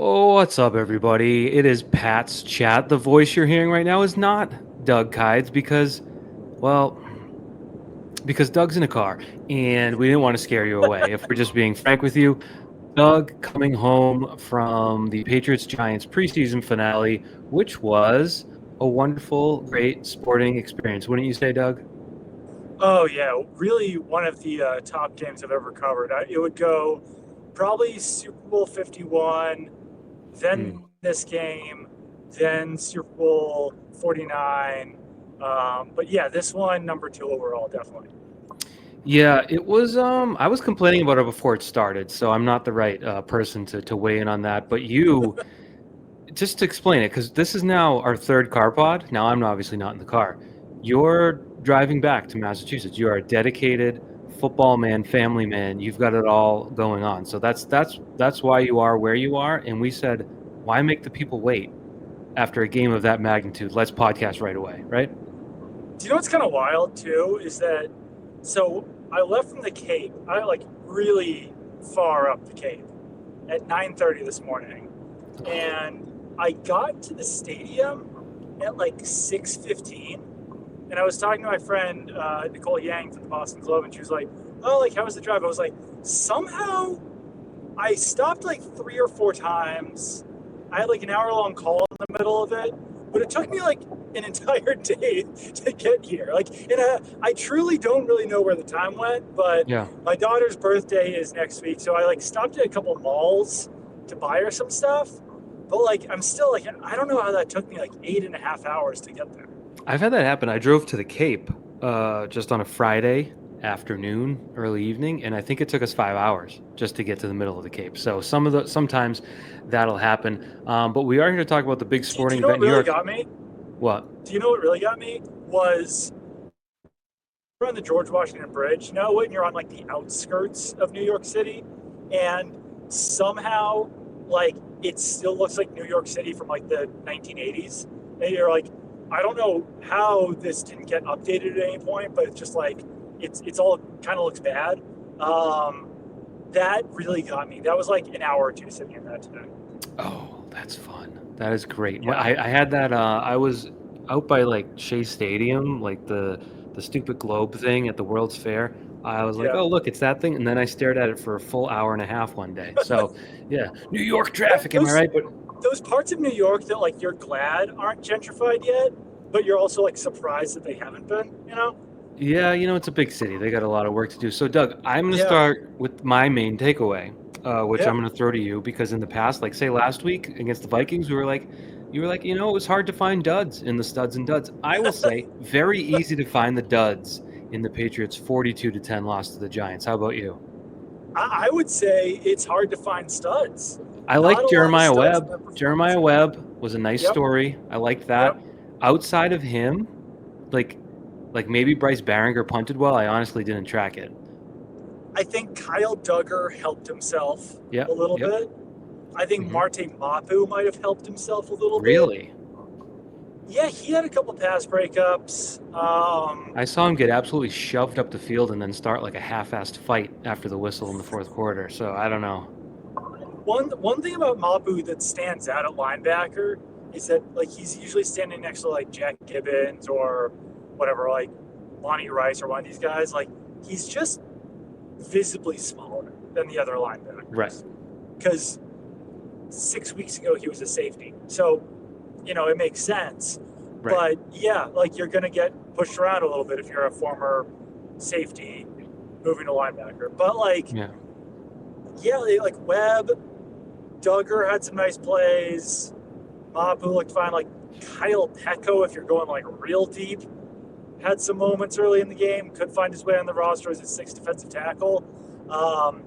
Oh, what's up, everybody? It is Pat's chat. The voice you're hearing right now is not Doug Kyed's because Doug's in a car and we didn't want to scare you away. If we're just being frank with you, Doug coming home from the Patriots Giants preseason finale, which was a wonderful, great sporting experience. Wouldn't you say, Doug? Oh yeah, really one of the top games I've ever covered. It would go probably Super Bowl 51, then Hmm. this game, then Super Bowl 49. But yeah, this one number two overall, definitely. Yeah, it was. I was complaining about it before it started, so I'm not the right person to weigh in on that. But you just to explain it, because this is now our third car pod. Now I'm obviously not in the car. You're driving back to Massachusetts. You are a dedicated football man, family man. You've got it all going on. So that's why you are where you are. And we said, why make the people wait after a game of that magnitude? Let's podcast right away, right? Do you know what's kind of wild too? Is that so I left from the Cape. I like really far up the Cape at 9:30 this morning, and I got to the stadium at like 6:15. And I was talking to my friend Nicole Yang from the Boston Globe, and she was like, "Oh, like how was the drive?" I was like, "Somehow I stopped like three or four times. I had like an hour long call in the middle of it, but it took me like an entire day to get here. Like, and I truly don't really know where the time went, but Yeah. my daughter's birthday is next week, so I like stopped at a couple malls to buy her some stuff. But like, I'm still like, I don't know how that took me like 8.5 hours to get there. I've had that happen. I drove to the Cape just on a Friday afternoon, early evening, and I think it took us 5 hours just to get to the middle of the Cape. So sometimes that'll happen. But we are here to talk about the big Do sporting you know event what in New really York. got me? What? Do you know what really got me was we're on the George Washington Bridge. You know when you're on like the outskirts of New York City, and somehow like it still looks like New York City from like the 1980s, and you're like, I don't know how this didn't get updated at any point, but it's just like it's all kind of looks bad. Um, that really got me. That was like an hour or two sitting in that today. Oh, that's fun. That is great. Well, Yeah. I had that. I was out by like Shea Stadium, like the stupid globe thing at the World's Fair. I was like, Yeah. oh look, it's that thing, and then I stared at it for a full hour and a half one day. So yeah, New York traffic. Am I those right? But those parts of New York that like you're glad aren't gentrified yet, but you're also like surprised that they haven't been, you know? yeah, it's a big city. They got a lot of work to do. So, Doug, I'm going to Yeah. start with my main takeaway, which Yeah. I'm going to throw to you because in the past, like say last week against the Vikings, you were like, it was hard to find duds in the studs and duds. I will say, very easy to find the duds in the Patriots' 42-10 loss to the Giants. How about you? I would say it's hard to find studs. I Not like a lot of Jeremiah studs in Webb. that performance. Jeremiah Webb was a nice Yep. story. I liked Yep. that. Outside of him, like maybe Bryce Barringer punted well. I honestly didn't track it. I think Kyle Duggar helped himself a Yep. little Yep. bit. I think Hmm. Marte Mapu might have helped himself a little bit. Really? Yeah, he had a couple pass breakups. I saw him get absolutely shoved up the field and then start like a half-assed fight after the whistle in the fourth quarter. So I don't know. One thing about Mapu that stands out at linebacker is that like he's usually standing next to like Jack Gibbons or whatever, like Lonnie Rice or one of these guys. Like he's just visibly smaller than the other Right. linebackers. Because 6 weeks ago he was a safety. So, it makes sense. Right. But yeah, like you're gonna get pushed around a little bit if you're a former safety moving to linebacker. But like, Yeah. yeah, like Webb, Duggar had some nice plays. Mapu looked fine. Like Kyle Pecco, if you're going like real deep, had some moments early in the game. Could find his way on the roster as a sixth defensive tackle. Um,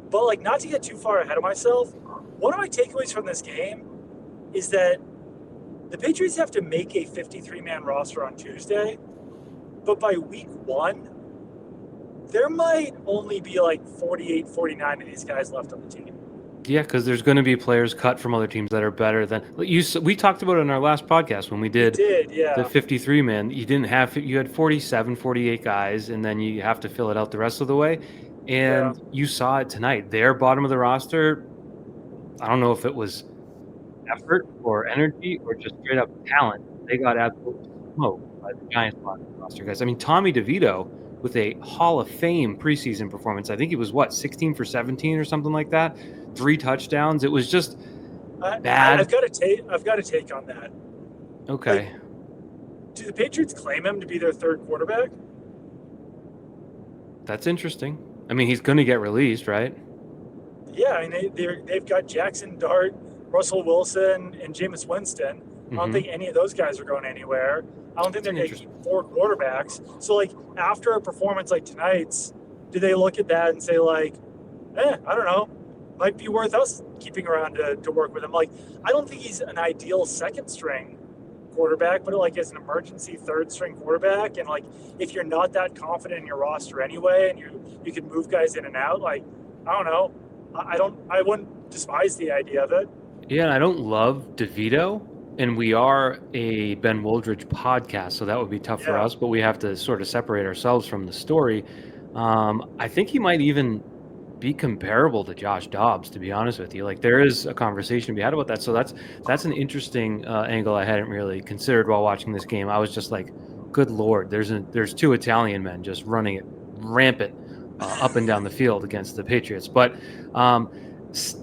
but like, not to get too far ahead of myself, one of my takeaways from this game is that the Patriots have to make a 53-man roster on Tuesday, but by week one, there might only be like 48, 49 of these guys left on the team. Yeah, because there's going to be players cut from other teams that are better than you. We talked about it in our last podcast when we We did did, the yeah. 53 man. You had 47, 48 guys, and then you have to fill it out the rest of the way. Yeah. And you saw it tonight. Their bottom of the roster, I don't know if it was effort or energy or just straight up talent, they got absolutely smoked by the Giants roster guys. I mean, Tommy DeVito with a Hall of Fame preseason performance. I think he was 16 for 17 or something like that. 3 touchdowns. It was just bad. I've got a take on that. Okay. Like, do the Patriots claim him to be their third quarterback? That's interesting. I mean, he's going to get released, right? Yeah, I mean they've got Jackson Dart, Russell Wilson, and Jameis Winston. I don't think any of those guys are going anywhere. I don't think they're going to keep 4 quarterbacks. So, like, after a performance like tonight's, do they look at that and say, like, I don't know, might be worth us keeping around to work with him? Like, I don't think he's an ideal second-string quarterback, but, like, as an emergency third-string quarterback, and, like, if you're not that confident in your roster anyway and you can move guys in and out, like, I don't know. I wouldn't despise the idea of it. Yeah, I don't love DeVito, and we are a Ben Woldridge podcast, so that would be tough for us, but we have to sort of separate ourselves from the story. I think he might even be comparable to Josh Dobbs, to be honest with you. Like, there is a conversation to be had about that, so that's an interesting angle I hadn't really considered while watching this game. I was just like, good Lord, there's 2 Italian men just running it rampant up and down the field against the Patriots. But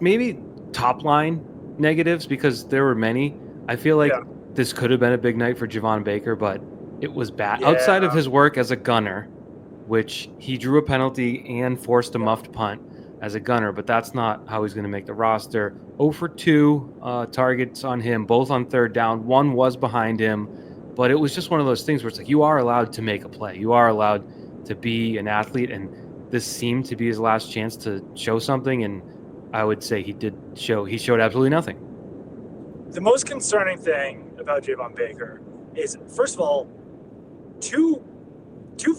maybe top line negatives, because there were many. I feel like this could have been a big night for Javon Baker, but it was bad. Outside of his work as a gunner, which he drew a penalty and forced a muffed punt as a gunner, but that's not how he's going to make the roster. 0 for 2 targets on him, both on third down. 1 was behind him, but it was just one of those things where it's like, you are allowed to make a play. You are allowed to be an athlete, and this seemed to be his last chance to show something, and I would say he showed absolutely nothing. The most concerning thing about Javon Baker is, first of all, two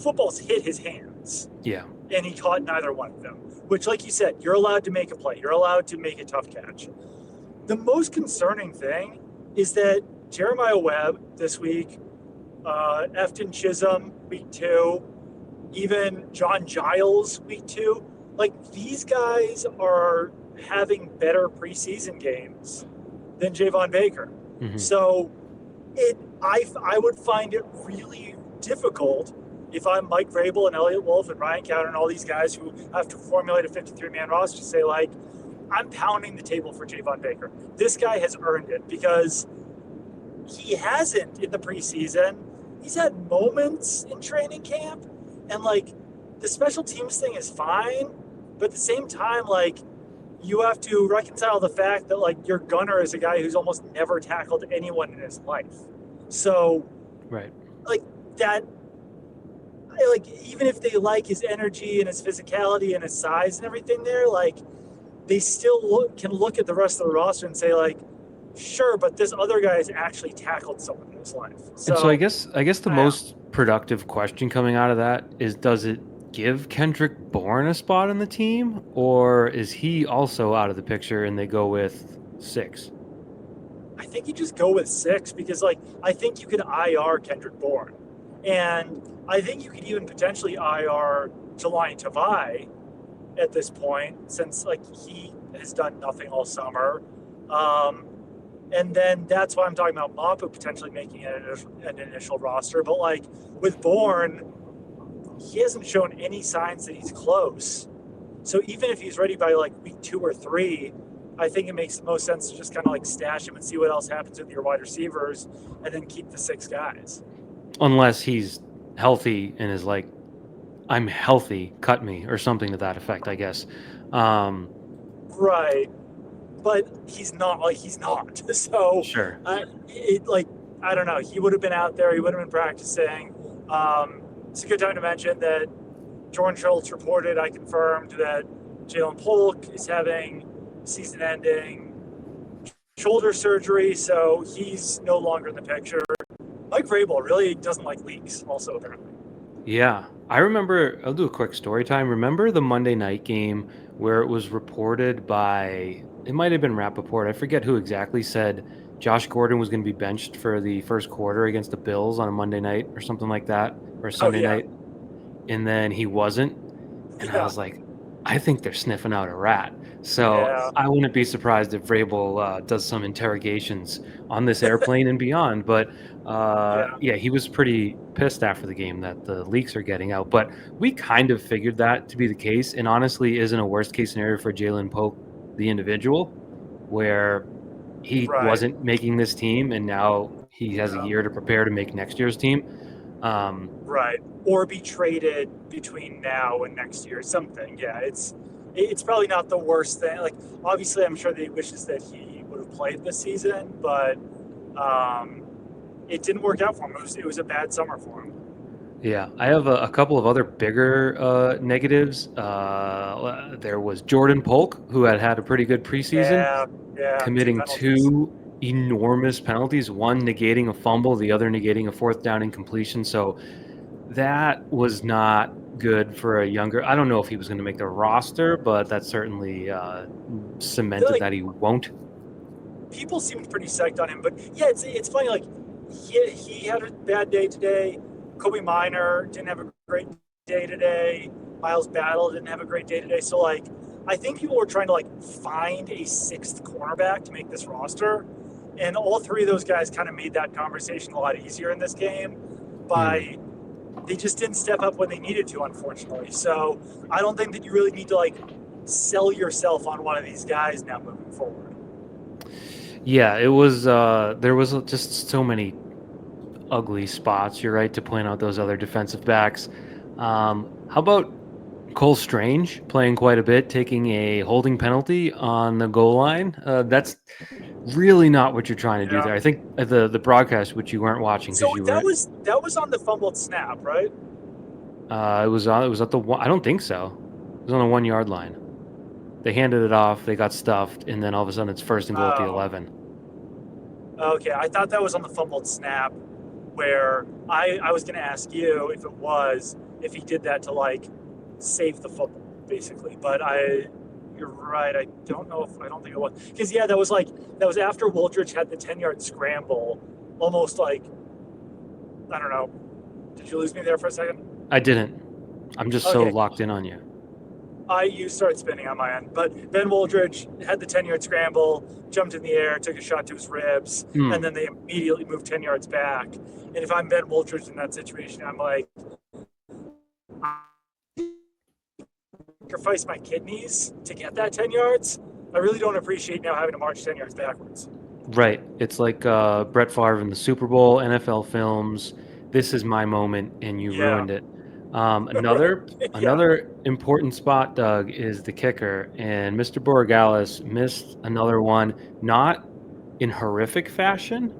footballs hit his hands. Yeah. And he caught neither one of them, which, like you said, you're allowed to make a play. You're allowed to make a tough catch. The most concerning thing is that Jeremiah Webb this week, Efton Chisholm week 2, even John Giles week 2, like, these guys are having better preseason games than Javon Baker. So I would find it really difficult if I'm Mike Vrabel and Elliott Wolf and Ryan Cowder and all these guys who have to formulate a 53-man roster to say, like, I'm pounding the table for Javon Baker. This guy has earned it, because he hasn't in the preseason. He's had moments in training camp, and, like, the special teams thing is fine, but at the same time, like, you have to reconcile the fact that, like, your gunner is a guy who's almost never tackled anyone in his life. So, right, like, that, like, even if they like his energy and his physicality and his size and everything there, like, they still can look at the rest of the roster and say, like, sure, but this other guy has actually tackled someone in his life. So, and so I guess the most productive question coming out of that is, does it give Kendrick Bourne a spot on the team, or is he also out of the picture and they go with 6? I think you just go with 6, because, like, I think you could IR Kendrick Bourne, and I think you could even potentially IR Jelani Tavai at this point, since, like, he has done nothing all summer. And then that's why I'm talking about Mapu potentially making an initial roster. But, like, with Bourne, he hasn't shown any signs that he's close. So even if he's ready by, like, week 2 or 3, I think it makes the most sense to just kind of, like, stash him and see what else happens with your wide receivers, and then keep the 6 guys. Unless he's healthy and is like, I'm healthy, cut me, or something to that effect, I guess. Right. But he's not. Like, he's not. So, sure. I don't know. He would have been out there. He would have been practicing. It's a good time to mention that Jordan Schultz reported, I confirmed, that Jalen Polk is having season-ending shoulder surgery, so he's no longer in the picture. Mike Vrabel really doesn't like leaks, also, apparently. Yeah. I remember, I'll do a quick story time. Remember the Monday night game where it was reported by, it might have been Rappaport, I forget who exactly, said Josh Gordon was going to be benched for the first quarter against the Bills on a Monday night or something like that, or a Sunday night, and then he wasn't. And I was like, I think they're sniffing out a rat. So Yeah, I wouldn't be surprised if Vrabel does some interrogations on this airplane and beyond. But yeah, yeah, he was pretty pissed after the game that the leaks are getting out. But we kind of figured that to be the case, and honestly, isn't a worst case scenario for Jalen Pope, the individual, where he right. wasn't making this team, and now he has a Yeah, year to prepare to make next year's team. right. Or be traded between now and next year, something. Yeah, it's probably not the worst thing. Like, obviously, I'm sure that he wishes that he would have played this season, but um, it didn't work out for him. It was a bad summer for him. Yeah, I have a couple of other bigger negatives. There was Jordan Polk, who had a pretty good preseason, Yeah, yeah, two committing penalties. two enormous penalties, one negating a fumble, the other negating a fourth down incompletion. So that was not good for a younger. I don't know if he was going to make the roster, but that certainly cemented Like, that he won't. people seemed pretty psyched on him, but yeah, it's funny. Like, he had a bad day today. Kobe Minor didn't have a great day today. Miles Battle didn't have a great day today. So, like, I think people were trying to like find a sixth cornerback to make this roster, and all three of those guys kind of made that conversation a lot easier in this game by they just didn't step up when they needed to, unfortunately. So I don't think that you really need to like sell yourself on one of these guys now moving forward. Yeah, it was. There was just so many ugly spots. You're right to point out those other defensive backs. How about Cole Strange playing quite a bit, taking a holding penalty on the goal line? That's really not what you're trying to do Yeah. there. I think the broadcast, which you weren't watching because So you that were, was on the fumbled snap, right? it was at the one. I don't think so. It was on the 1 yard line. They handed it off. They got stuffed, and then all of a sudden it's first and goal at the Oh, 11. okay. I thought that was on the fumbled snap, where I was going to ask you if he did that to like save the football, basically. But you're right. I don't think it was because yeah, that was after Woldridge had the 10-yard scramble, almost like I don't know. Did you lose me there for a second? I didn't. I'm just so Okay, locked in on you. you started spinning on my end, but Ben Woldridge had the 10-yard scramble, jumped in the air, took a shot to his ribs, and Hmm. then they immediately moved 10 yards back. And if I'm Ben Woldridge in that situation, I'm like, sacrifice my kidneys to get that 10 yards. I really don't appreciate now having to march 10 yards backwards. Right. It's like Brett Favre in the Super Bowl, NFL films. This is my moment, and you Yeah. ruined it. Right. Yeah. Another important spot, Doug, is the kicker, and Mr. Borregales missed another one, not in horrific fashion,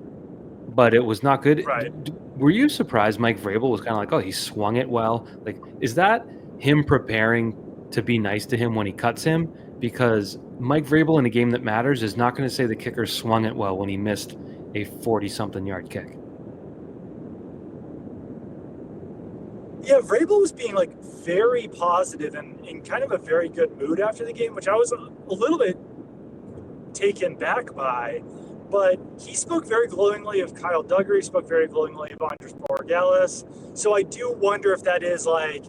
but it was not good. Right. Were you surprised Mike Vrabel was kind of like, oh, he swung it well? Like, is that him preparing to be nice to him when he cuts him? Because Mike Vrabel in a game that matters is not going to say the kicker swung it well when he missed a 40-something yard kick. Yeah, Vrabel was being like very positive and in kind of a very good mood after the game, which I was a little bit taken back by. But he spoke very glowingly of Kyle Duggar. He spoke very glowingly of Andres Borregales. So I do wonder if that is like,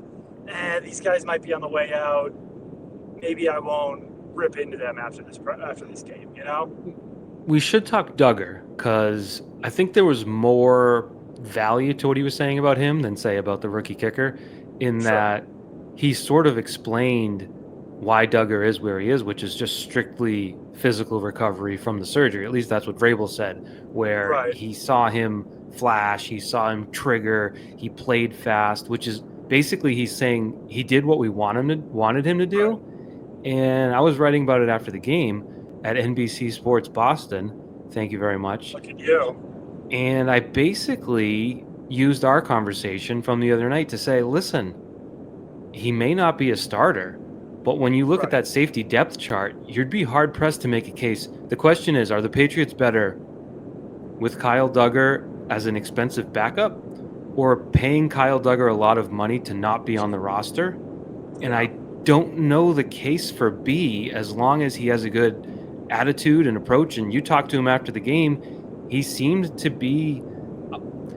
these guys might be on the way out. Maybe I won't rip into them after this game. You know? We should talk Duggar because I think there was more value to what he was saying about him than say about the rookie kicker, in Sure. that he sort of explained why Duggar is where he is, which is just strictly physical recovery from the surgery. At least that's what Vrabel said, where Right. he saw him flash, he saw him trigger, he played fast, which is basically he's saying he did what we wanted him to Right. do. And I was writing about it after the game at NBC Sports Boston. Thank you very much. Look at you. And I basically used our conversation from the other night to say, listen, he may not be a starter, but when you look at Right. that safety depth chart, you'd be hard pressed to make a case. The question is, are the Patriots better with Kyle Duggar as an expensive backup, or paying Kyle Duggar a lot of money to not be on the roster? And I don't know the case for B, as long as he has a good attitude and approach. And you talked to him after the game, he seemed to be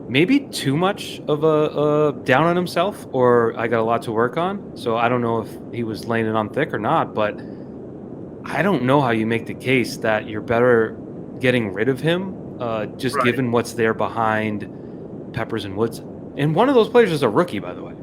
maybe too much of a down on himself, or I got a lot to work on. So I don't know if he was laying it on thick or not, but I don't know how you make the case that you're better getting rid of him, just Right. given what's there behind Peppers and Woodson. And one of those players is a rookie, by the way.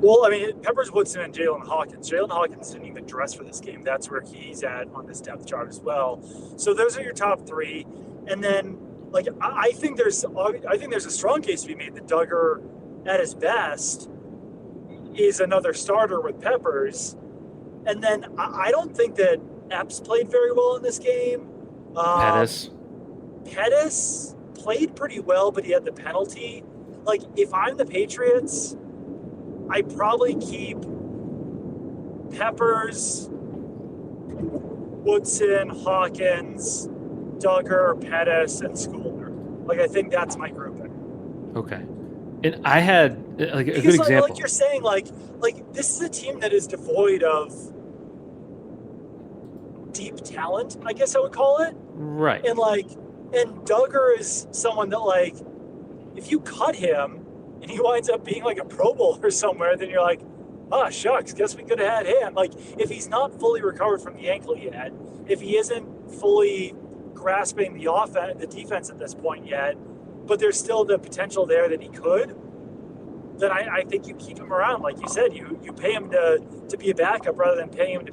Well, I mean, Peppers, Woodson, and Jalen Hawkins. Jalen Hawkins didn't even dress for this game. That's where he's at on this depth chart as well. So those are your top three, and then like I think there's a strong case to be made that Duggar, at his best, is another starter with Peppers, and then I don't think that Epps played very well in this game. Pettis. Pettis played pretty well, but he had the penalty. Like, if I'm the Patriots, I probably keep Peppers, Woodson, Hawkins, Duggar, Pettis, and Schooler. Like, I think that's my grouping. Okay. And I had like a Because, good example. like you're saying, like this is a team that is devoid of deep talent, I guess I would call it. Right. And Duggar is someone that, like, if you cut him and he winds up being like a Pro Bowler somewhere, then you're like, ah, shucks, guess we could have had him. Like, if he's not fully recovered from the ankle yet, if he isn't fully grasping the defense at this point yet, but there's still the potential there that he could, then I think you keep him around. Like you said, you pay him to be a backup rather than paying him to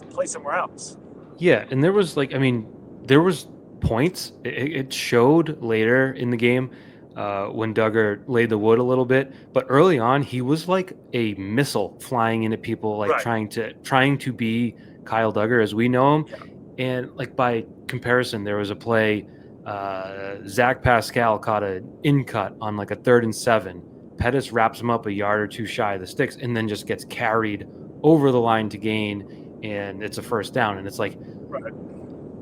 play somewhere else. Yeah, and there was there was points. It showed later in the game when Duggar laid the wood a little bit, but early on he was like a missile flying into people, like Right. trying to be Kyle Duggar as we know him. Yeah. And like by comparison, there was a play. Zach Pascal caught an in cut on like a 3rd and 7. Pettis wraps him up a yard or two shy of the sticks, and then just gets carried over the line to gain, and it's a first down. And it's like, Right.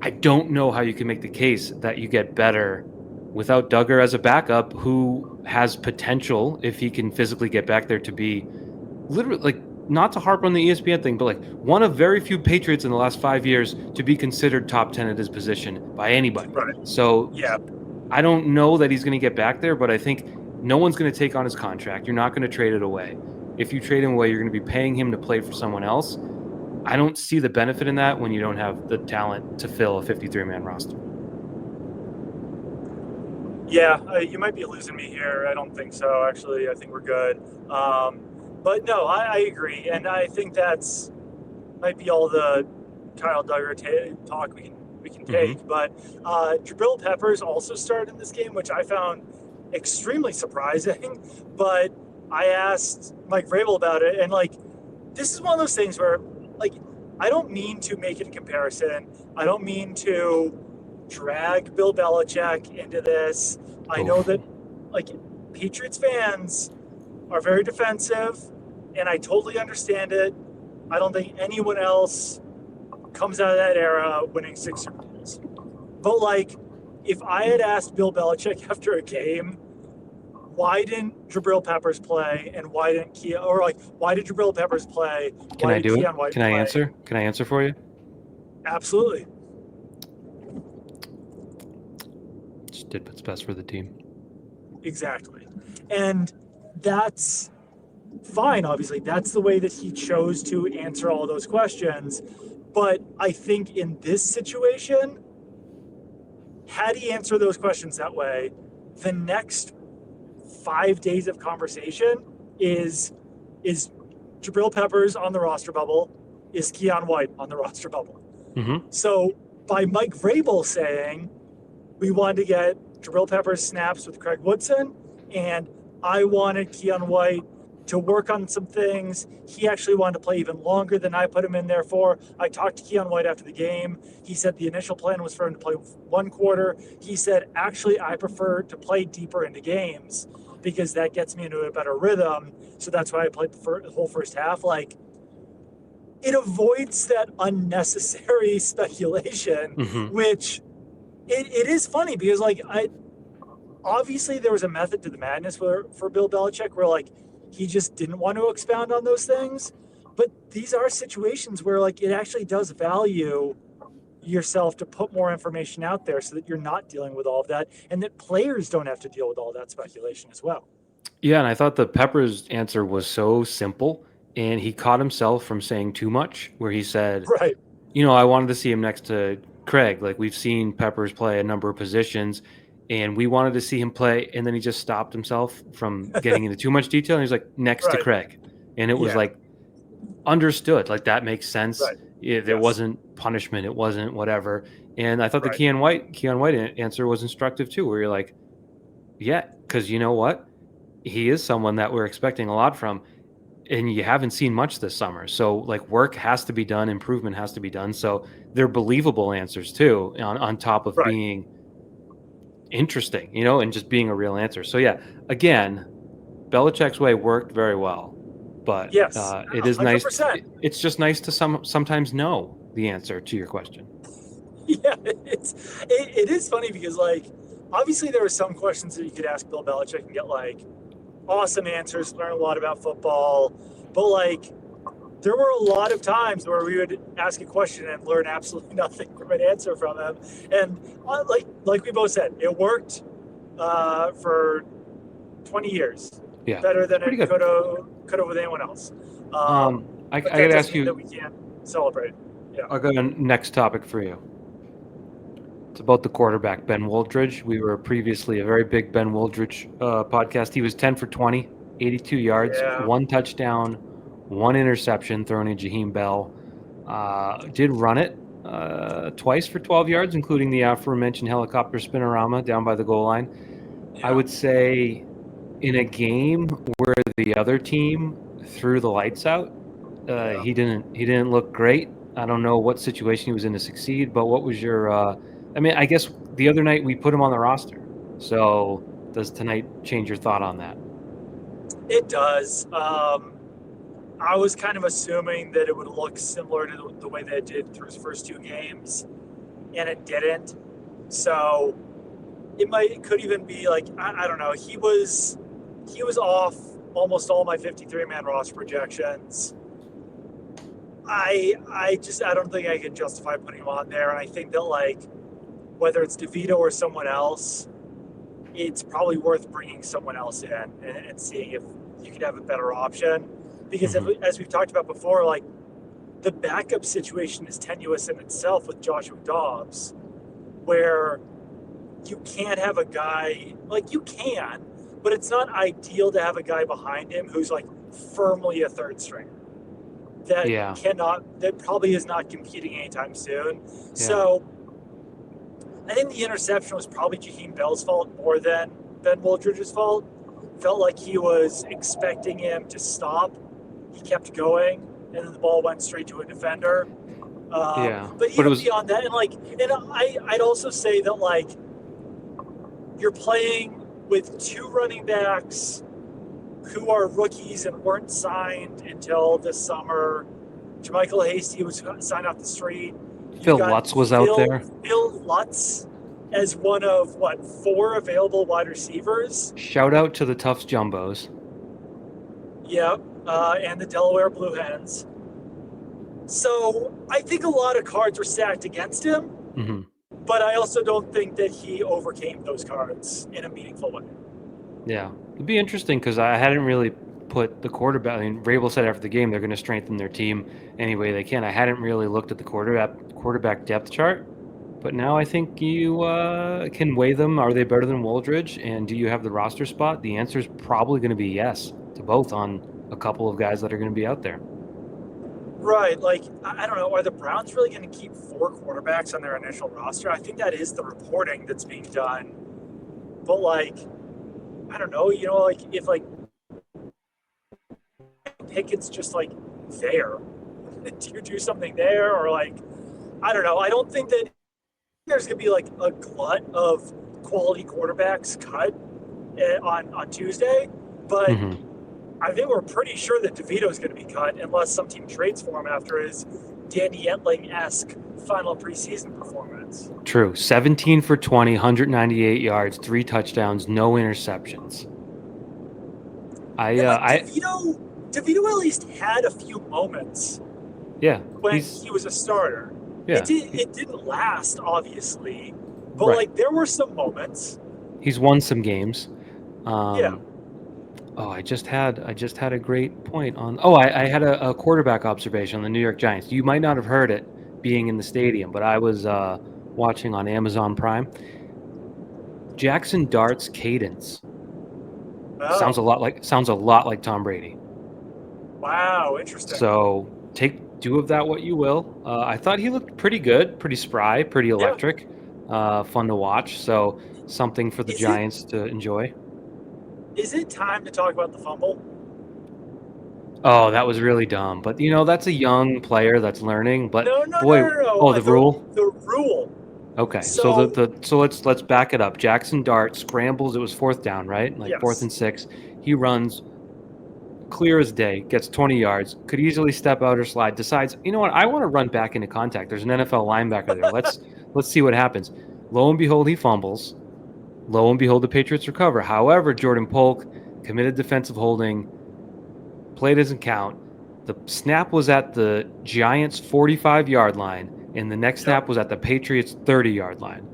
I don't know how you can make the case that you get better without Duggar as a backup, who has potential, if he can physically get back there, to be literally, like, not to harp on the ESPN thing, but like one of very few Patriots in the last 5 years to be considered top 10 at his position by anybody. Right. So Yeah. I don't know that he's going to get back there, but I think no one's going to take on his contract. You're not going to trade it away. If you trade him away, you're going to be paying him to play for someone else. I don't see the benefit in that when you don't have the talent to fill a 53-man roster. Yeah, you might be losing me here. I don't think so, actually. I think we're good. But no, I agree. And I think that's might be all the Kyle Duggar talk we can take. Mm-hmm. But Jabril Peppers also started in this game, which I found extremely surprising. But I asked Mike Vrabel about it, and like, this is one of those things where, like, I don't mean to make it a comparison. I don't mean to drag Bill Belichick into this. I know that, like, Patriots fans are very defensive, and I totally understand it. I don't think anyone else comes out of that era winning 6 Super Bowls. But, like, if I had asked Bill Belichick after a game, why didn't Jabril Peppers play, and why did Jabril Peppers play? Can I do it? White Can I play? answer? Can I answer for you? Absolutely. Just did what's best for the team. Exactly. And that's fine, obviously. That's the way that he chose to answer all those questions. But I think in this situation, had he answered those questions that way, the next 5 days of conversation is Jabril Peppers on the roster bubble, is Kyed White on the roster bubble. Mm-hmm. So by Mike Vrabel saying we wanted to get Jabril Peppers snaps with Craig Woodson, and I wanted Kyed White to work on some things. He actually wanted to play even longer than I put him in there for. I talked to Kyed White after the game. He said the initial plan was for him to play 1 quarter. He said, actually, I prefer to play deeper into games because that gets me into a better rhythm. So that's why I played the whole first half. Like, it avoids that unnecessary speculation, Mm-hmm. which it is funny because, like, obviously there was a method to the madness for Bill Belichick where, like, he just didn't want to expound on those things. But these are situations where, like, it actually does value yourself to put more information out there so that you're not dealing with all of that and that players don't have to deal with all that speculation as well. Yeah, and I thought the Peppers answer was so simple, and he caught himself from saying too much, where he said, Right. I wanted to see him next to Craig. Like, we've seen Peppers play a number of positions, and we wanted to see him play, and then he just stopped himself from getting into too much detail, and he's like, next to Right. Craig. And it was Yeah. like, understood. Like, that makes sense. Right. There Yes. wasn't punishment. It wasn't whatever. And I thought the Right. Keon White answer was instructive too, where you're like, yeah, because you know what? He is someone that we're expecting a lot from, and you haven't seen much this summer. So, like, work has to be done, improvement has to be done. So they're believable answers too, on top of Right. being interesting, and just being a real answer. So yeah, again, Belichick's way worked very well, but Yes. it is nice. 100%. It's just nice to sometimes know the answer to your question. Yeah, it is funny because, like, obviously there were some questions that you could ask Bill Belichick and get like awesome answers, learn a lot about football, but like there were a lot of times where we would ask a question and learn absolutely nothing from an answer from him. And like we both said, it worked for 20 years. Yeah, better than pretty it good. could have with anyone else. I But that gotta doesn't ask mean that you. we can't celebrate. Yeah. I'll go to next topic for you. It's about the quarterback, Ben Woldridge. We were previously a very big Ben Woldridge podcast. He was 10 for 20, 82 yards, Yeah. 1 touchdown, 1 interception thrown in Jaheim Bell. Did run it twice for 12 yards, including the aforementioned helicopter spinorama down by the goal line. Yeah. I would say in a game where the other team threw the lights out, he didn't look great. I don't know what situation he was in to succeed, but what was your I guess the other night we put him on the roster. So does tonight change your thought on that? It does. I was kind of assuming that it would look similar to the way that it did through his first 2 games, and it didn't. So it could even be like, I don't know. He was off almost all my 53-man roster projections. I don't think I can justify putting him on there, and I think that, like, whether it's DeVito or someone else, it's probably worth bringing someone else in and seeing if you could have a better option. Because as we've talked about before, like, the backup situation is tenuous in itself with Joshua Dobbs, where you can't have a guy, like, you can, but it's not ideal to have a guy behind him who's like firmly a third stringer that probably is not competing anytime soon. Yeah. So I think the interception was probably Jaheim Bell's fault more than Ben Woldridge's fault. Felt like he was expecting him to stop. He kept going, and then the ball went straight to a defender. But even beyond that, I'd also say that, like, you're playing with 2 running backs who are rookies and weren't signed until this summer. Jermichael Hasty was signed off the street. Phil Lutz was out there. Phil Lutz as one of, 4 available wide receivers. Shout out to the Tufts Jumbos. Yeah, and the Delaware Blue Hens. So I think a lot of cards were stacked against him, but I also don't think that he overcame those cards in a meaningful way. Yeah, it'd be interesting because I hadn't really put the quarterback. I mean, Vrabel said after the game they're going to strengthen their team any way they can. I hadn't really looked at the quarterback depth chart, but now I think you can weigh them. Are they better than Woldridge? And do you have the roster spot? The answer is probably going to be yes to both on a couple of guys that are going to be out there. Right. Like, I don't know. Are the Browns really going to keep 4 quarterbacks on their initial roster? I think that is the reporting that's being done. But, like, I don't know. Like, if, like, Pickett's just, like, there, do you do something there? Or, like, I don't know. I don't think that there's going to be, like, a glut of quality quarterbacks cut on Tuesday. But I think we're pretty sure that DeVito's going to be cut unless some team trades for him after his Danny Etling-esque final preseason performance. True. 17 for 20, 198 yards, 3 touchdowns, no interceptions. DeVito at least had a few moments. Yeah. When he was a starter. Yeah. It didn't last, obviously, but Right. like there were some moments. He's won some games. Yeah. Oh, I just had a great point on. Oh, I had a quarterback observation on the New York Giants. You might not have heard it being in the stadium, but I was watching on Amazon Prime. Jackson Dart's cadence sounds Oh, a lot like Tom Brady. wow, interesting. So do of that what you will. I thought he looked pretty good, pretty spry, pretty Yeah. electric, fun to watch. So something for the Is it Giants to enjoy. is it time to talk about the fumble? Oh, that was really dumb. But that's a young player that's learning. But No, no, no, boy, no, no. oh, the rule. The rule. Okay, so So let's back it up. Jackson Dart scrambles. It was fourth down, right? Like fourth yes. and 6. He runs clear as day, gets 20 yards, could easily step out or slide. Decides, you know what? I want to run back into contact. There's an NFL linebacker there. Let's see what happens. Lo and behold, he fumbles. Lo and behold, the Patriots recover. However, Jordan Polk committed defensive holding. Play doesn't count. The snap was at the Giants' 45-yard line, and the next snap Yep. was at the Patriots' 30-yard line.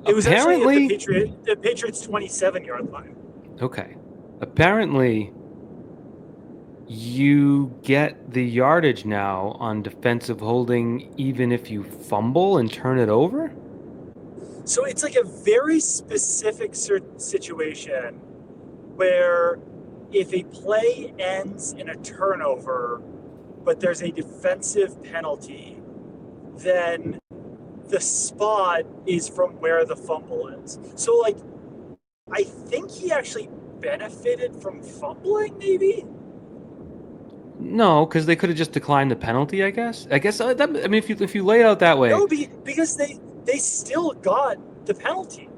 It was actually at Apparently, the Patriots 27-yard line. okay. Apparently, you get the yardage now on defensive holding even if you fumble and turn it over? So it's like a very specific situation where if a play ends in a turnover, but there's a defensive penalty, then the spot is from where the fumble is. So, like, I think he actually benefited from fumbling, maybe? No, because they could have just declined the penalty, I guess. If you lay it out that way. No, because they still got the penalty.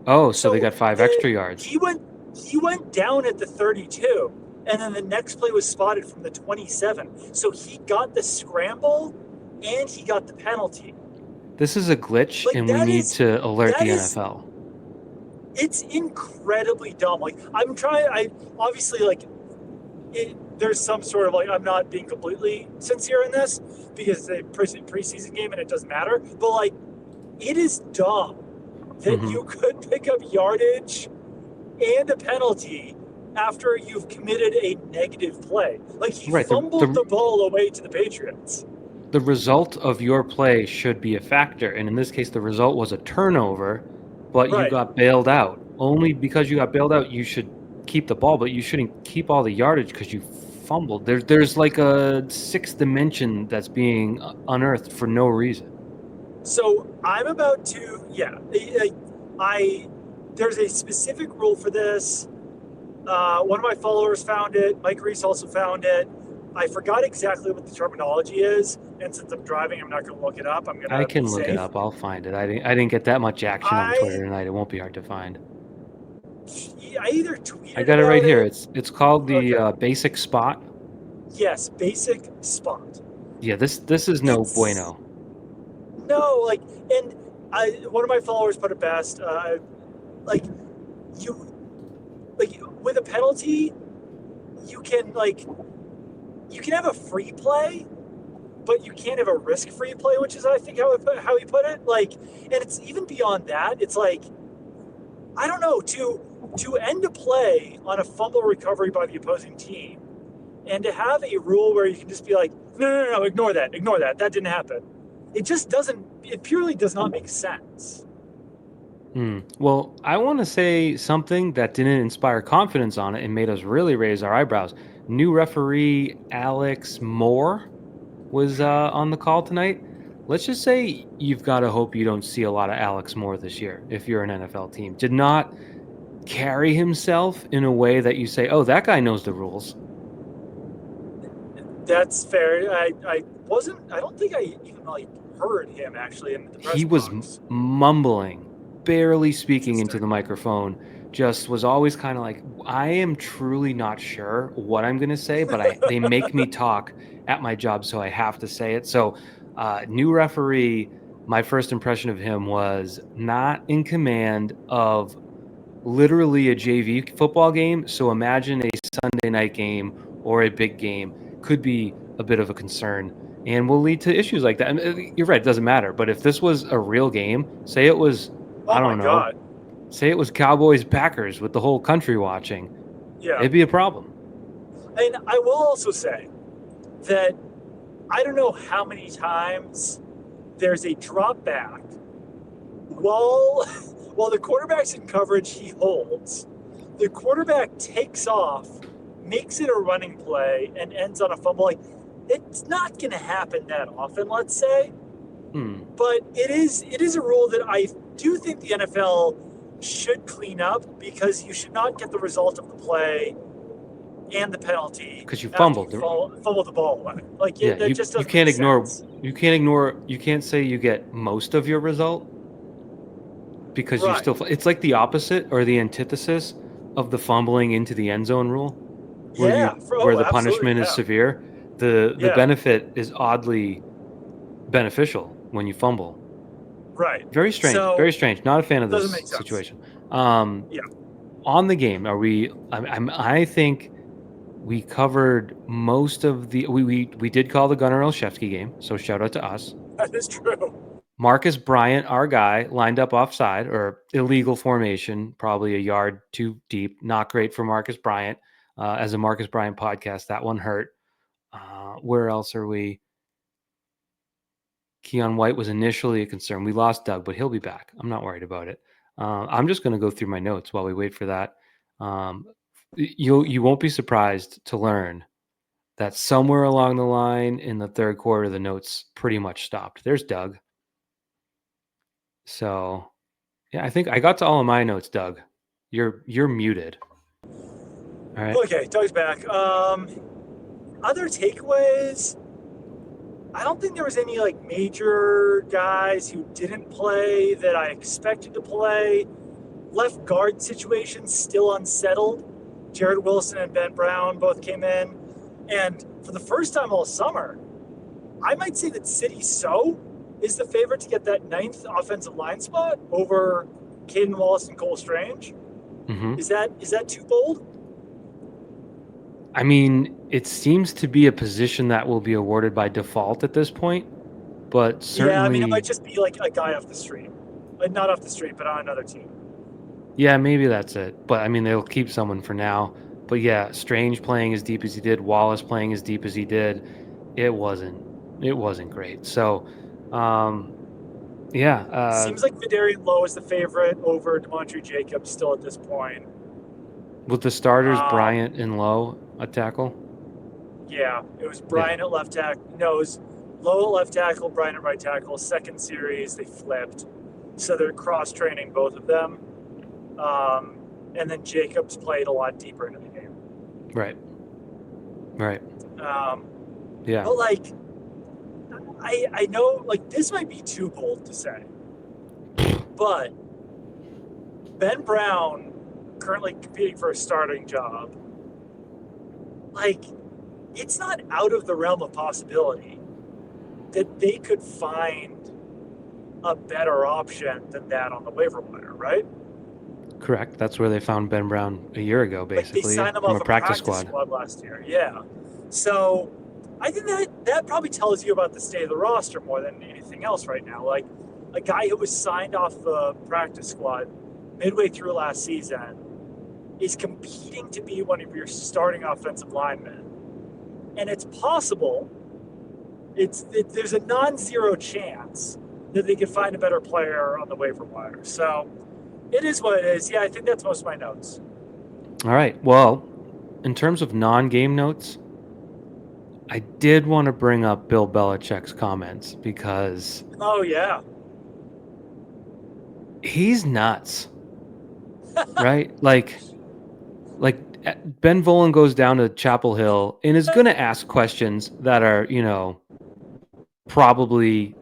Oh, so they got 5 extra yards. He went down at the 32, and then the next play was spotted from the 27. So he got the scramble and he got the penalty. This is a glitch, Like, and we need to alert the NFL. It's incredibly dumb. Like, I obviously, like, there's some sort of, like, I'm not being completely sincere in this because it's a preseason game and it doesn't matter, but, like, it is dumb that you could pick up yardage and a penalty after you've committed a negative play. Like, he fumbled the ball away to the Patriots. The result of your play should be a factor, and in this case, the result was a turnover, but you got bailed out. Only because you got bailed out, you should keep the ball, but you shouldn't keep all the yardage because you fumbled. There's like a sixth dimension that's being unearthed for no reason. So I'm about to, there's a specific rule for this. One of my followers found it. Mike Reese also found it. I forgot exactly what the terminology is, and since I'm driving, I'm not going to look it up. I can look it up. I'll find it. I didn't get that much action on Twitter tonight. It won't be hard to find. I either tweeted. I got it right here. It's called the basic spot. Yes, basic spot. Yeah, this is no bueno. No, and one of my followers put it best. With a penalty, you can have a free play, but you can't have a risk-free play, which is, I think, how he put it. And it's even beyond that. It's like, I don't know, to end a play on a fumble recovery by the opposing team, and to have a rule where you can just be like, no, ignore that, that didn't happen. It purely does not make sense. Well, I want to say something that didn't inspire confidence on it and made us really raise our eyebrows. New referee Alex Moore was on the call tonight. Let's just say you've got to hope you don't see a lot of Alex Moore this year if you're an NFL team. Did not carry himself in a way that you say, oh, that guy knows the rules. That's fair. I don't think I even heard him actually in the press He was box. mumbling, barely speaking into the microphone. Just was always kind of like, I am truly not sure what I'm going to say, but they make me talk at my job, so I have to say it. So, new referee, my first impression of him was not in command of literally a JV football game. So imagine a Sunday night game or a big game could be a bit of a concern. and will lead to issues like that. And you're right, it doesn't matter. But if this was a real game, say it was, I Oh my don't know, God. say it was Cowboys Packers with the whole country watching, Yeah. it'd be a problem. And I will also say that I don't know how many times there's a drop back while the quarterback's in coverage, he holds. The quarterback takes off, makes it a running play, and ends on a fumble. Like, it's not going to happen that often, let's say. But it is a rule that I do think the NFL should clean up, because you should not get the result of the play and the penalty because you fumbled. Fumbled the ball away. Like, Yeah, that just doesn't you can't make ignore. sense. You can't say you get most of your result, because you Right. still. It's like the opposite or the antithesis of the fumbling into the end zone rule, where Yeah. where the Absolutely, punishment is yeah. severe. The Yeah. benefit is oddly beneficial when you fumble. Right. Very strange. So, Very strange. Not a fan of doesn't this make sense. situation. Yeah. On the game, are we? I think we covered most of the. We did call the Gunnar Olszewski game, so shout out to us. That is true. Marcus Bryant, our guy, lined up offside or illegal formation, probably a yard too deep. Not great for Marcus Bryant. As a Marcus Bryant podcast, that one hurt. Where else are we? Keon White was initially a concern. We lost Doug, but he'll be back. I'm not worried about it. I'm just going to go through my notes while we wait for that. You won't be surprised to learn that somewhere along the line in the third quarter, the notes pretty much stopped. There's Doug. So, yeah, I think I got to all of my notes, Doug. You're muted. All right. Okay, Doug's back. Other takeaways? I don't think there was any like major guys who didn't play that I expected to play. Left guard situation still unsettled. Jared Wilson and Ben Brown both came in. And for the first time all summer, I might say that City So is the favorite to get that 9th offensive line spot over Caden Wallace and Cole Strange. Mm-hmm. Is that too bold? I mean, it seems to be a position that will be awarded by default at this point, but certainly. Yeah, I mean, it might just be like a guy off the street. Not off the street, but on another team. Yeah, maybe that's it. But, I mean, they'll keep someone for now. But, yeah, Strange playing as deep as he did, Wallace playing as deep as he did, it wasn't great. So, yeah. Seems like Vidarian Lowe is the favorite over DeMontre Jacobs still at this point. With the starters, Bryant and Lowe at tackle? Yeah, it was Bryant at left tackle. No, it was Lowe at left tackle, Bryant at right tackle. Second series, they flipped. So they're cross-training both of them. And then Jacobs played a lot deeper into the game. Right. Yeah. But, like, I know, like, this might be too bold to say. But Ben Brown, currently competing for a starting job, like, it's not out of the realm of possibility that they could find a better option than that on the waiver wire, right? Correct. That's where they found Ben Brown a year ago, basically, like they signed him from off a practice squad last year. Yeah. So I think that probably tells you about the state of the roster more than anything else right now. Like, a guy who was signed off the practice squad midway through last season is competing to be one of your starting offensive linemen. And it's possible, there's a non-zero chance that they could find a better player on the waiver wire. So it is what it is. Yeah, I think that's most of my notes. All right. Well, in terms of non-game notes, I did want to bring up Bill Belichick's comments because... Oh, yeah. He's nuts. Right? Like Ben Volen goes down to Chapel Hill and is going to ask questions that are, probably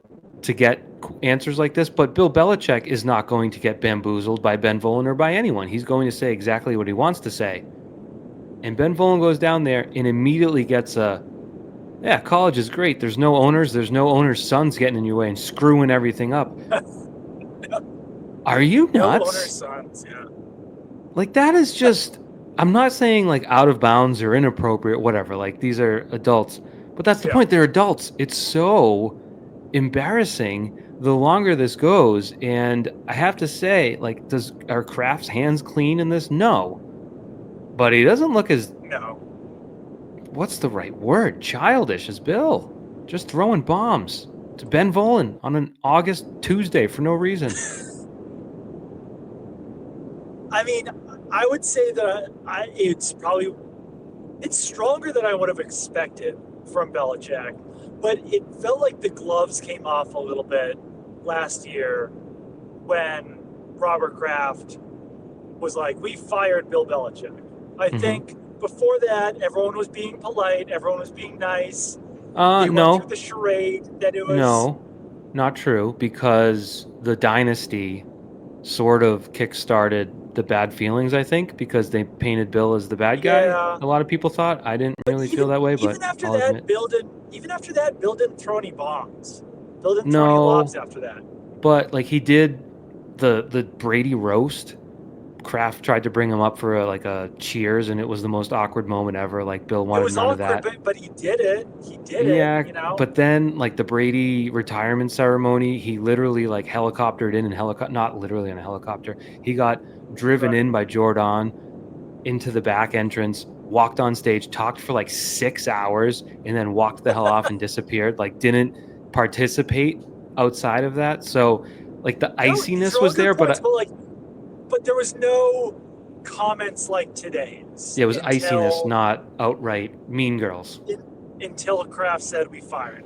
to get answers like this, but Bill Belichick is not going to get bamboozled by Ben Volen or by anyone. He's going to say exactly what he wants to say. And Ben Volen goes down there and immediately gets college is great. There's no owners. There's no owners' sons getting in your way and screwing everything up. Are you nuts? No owners' sons, yeah. Like, that is just... I'm not saying, like, out of bounds or inappropriate, whatever. Like, these are adults. But that's the point. They're adults. It's so embarrassing the longer this goes. And I have to say, like, are Kraft's hands clean in this? No. But he doesn't look as... No. What's the right word? Childish as Bill. Just throwing bombs to Ben Volen on an August Tuesday for no reason. I mean, I would say that it's stronger than I would have expected from Belichick, but it felt like the gloves came off a little bit last year when Robert Kraft was like, we fired Bill Belichick. I think before that, everyone was being polite, everyone was being nice. They went through the charade that it was... No, not true, because the dynasty sort of kickstarted the bad feelings, I think, because they painted Bill as the bad guy. A lot of people thought. I didn't really feel that way, but I'll admit. Even after that, Bill didn't throw any bombs. Bill didn't throw any lobs after that. But like he did the Brady roast. Kraft tried to bring him up for a cheers, and it was the most awkward moment ever. Like Bill wanted none of that. But he did it. He did it. You know. But then like the Brady retirement ceremony, he literally like helicoptered in and not literally in a helicopter. He got driven in by Jordan into the back entrance, walked on stage, talked for like 6 hours, and then walked the hell off and disappeared. Like didn't participate outside of that. So like the iciness was there, but there was no comments like today's. Yeah, it was iciness, not outright mean girls. Until Kraft said we fired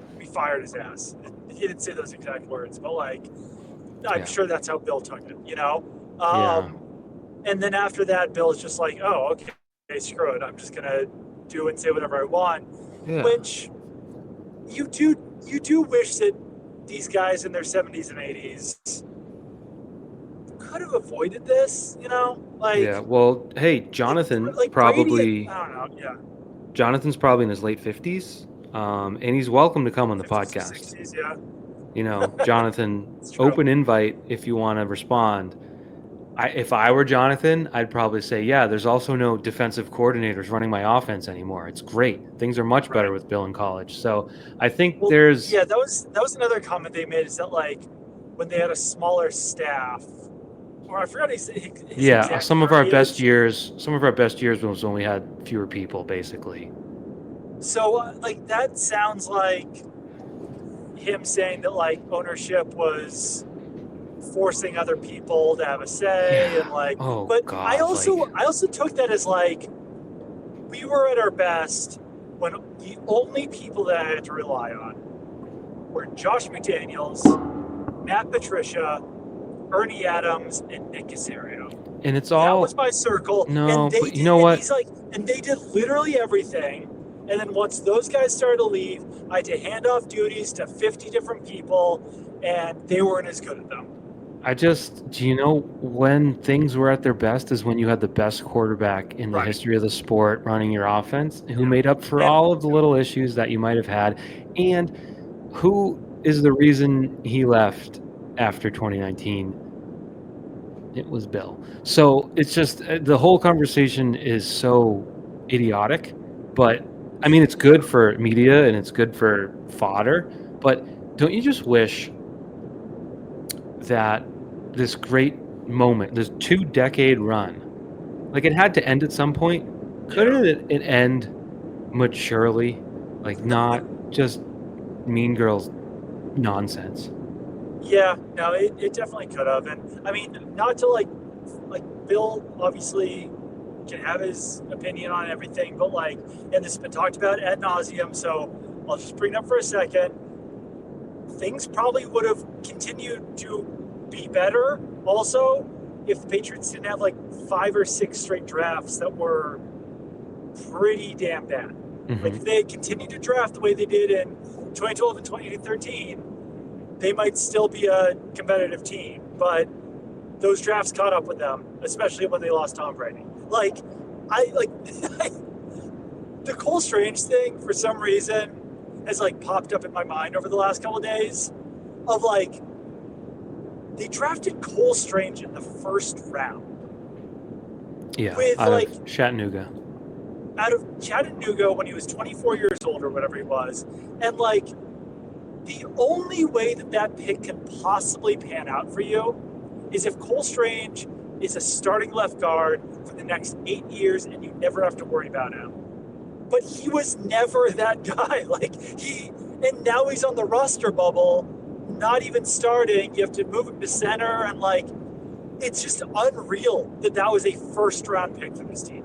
his ass. He didn't say those exact words, but like I'm sure that's how Bill took it, you know? And then after that, Bill's just like, oh, okay, screw it. I'm just gonna do and say whatever I want. Yeah. Which you do wish that these guys in their 70s and 80s could have avoided this, you know? Like, yeah, well, hey, Jonathan probably... Brady, I don't know, yeah. Jonathan's probably in his late 50s, and he's welcome to come on the podcast. 60s, yeah. You know, Jonathan, open invite if you want to respond. If I were Jonathan, I'd probably say, yeah, there's also no defensive coordinators running my offense anymore. It's great. Things are much better with Bill in college. So I think there's... Yeah, that was another comment they made, is that, like, when they had a smaller staff, or I forgot his some of our best years was when we had fewer people, basically. So, like, that sounds like him saying that, like, ownership was forcing other people to have a say, and like, I also took that as like, we were at our best when the only people that I had to rely on were Josh McDaniels, Matt Patricia, Ernie Adams, and Nick Caserio. And it's all... That was my circle. No, but you know what? And they did literally everything. And then once those guys started to leave, I had to hand off duties to 50 different people, and they weren't as good at them. Do you know when things were at their best is when you had the best quarterback in the history of the sport running your offense, who made up for all of the little issues that you might have had, and who is the reason he left after 2019? It was Bill. So it's just, the whole conversation is so idiotic, but I mean, it's good for media and it's good for fodder, but don't you just wish that this great moment, this 2-decade run, like it had to end at some point? Couldn't it end maturely, like not just mean girls nonsense? Yeah, no, it definitely could have. And I mean, not to like Bill obviously can have his opinion on everything, but like, and this has been talked about ad nauseum, so I'll just bring it up for a second. Things probably would have continued to be better also if the Patriots didn't have like 5 or 6 straight drafts that were pretty damn bad. Like if they had continued to draft the way they did in 2012 and 2013, they might still be a competitive team, but those drafts caught up with them, especially when they lost Tom Brady. Like, the Cole Strange thing for some reason has like popped up in my mind over the last couple of days, of like, they drafted Cole Strange in the first round. Yeah, with out like of Chattanooga. out of Chattanooga when he was 24 years old or whatever he was. And like, the only way that pick can possibly pan out for you is if Cole Strange is a starting left guard for the next 8 years and you never have to worry about him. But he was never that guy. And now he's on the roster bubble, not even starting. You have to move him to center, and like, it's just unreal that was a first round pick for this team.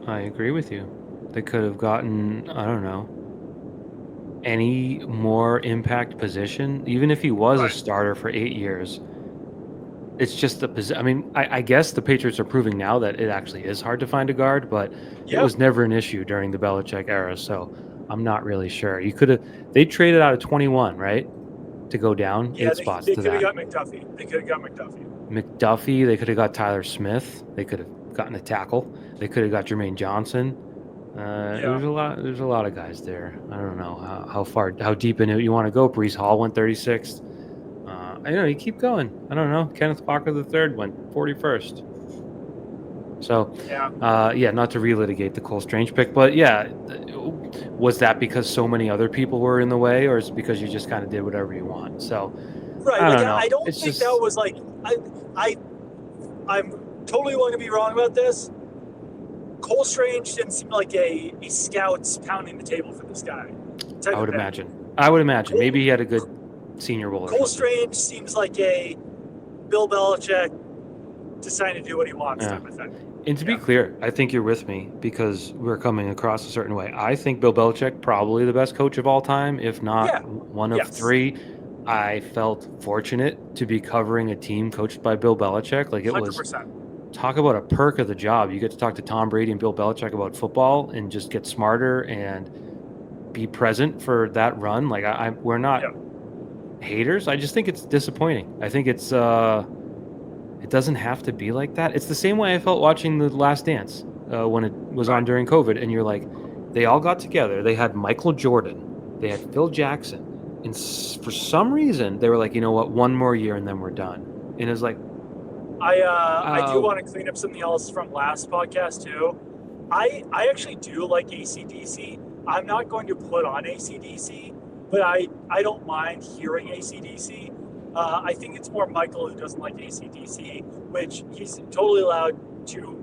I agree with you. They could have gotten, I don't know, any more impact position, even if he was a starter for 8 years. It's just the position. I mean, I guess the Patriots are proving now that it actually is hard to find a guard, but it was never an issue during the Belichick era. So I'm not really sure. They traded out of 21, right? To go down 8 spots to that. They could have got McDuffie. They could have got McDuffie. They could have got Tyler Smith. They could have gotten a tackle. They could have got Jermaine Johnson. There's a lot of guys there. I don't know how deep into it you want to go. Breece Hall went 36th. I know you keep going. I don't know. Kenneth Walker III went 41st. So, not to relitigate the Cole Strange pick, but was that because so many other people were in the way, or is it because you just kind of did whatever you want? So, right. I don't know. I don't think that was like I'm totally willing to be wrong about this. Cole Strange didn't seem like a scout's pounding the table for this guy. I would imagine. Maybe he had a good Senior Bowl. Cole Strange seems like a Bill Belichick deciding to do what he wants type of thing. And to be clear, I think you're with me because we're coming across a certain way. I think Bill Belichick, probably the best coach of all time, if not one of three. I felt fortunate to be covering a team coached by Bill Belichick. Like, it 100%. Was talk about a perk of the job. You get to talk to Tom Brady and Bill Belichick about football and just get smarter and be present for that run. Like, we're not haters. I just think it's disappointing. I think it's it doesn't have to be like that. It's the same way I felt watching The Last Dance when it was on during COVID, and you're like, they all got together. They had Michael Jordan, they had Phil Jackson, and for some reason they were like, you know what, one more year and then we're done. And it's like, I do want to clean up something else from last podcast too. I actually do like AC/DC. I'm not going to put on AC/DC, but I don't mind hearing AC/DC. I think it's more Michael who doesn't like AC/DC, which he's totally allowed to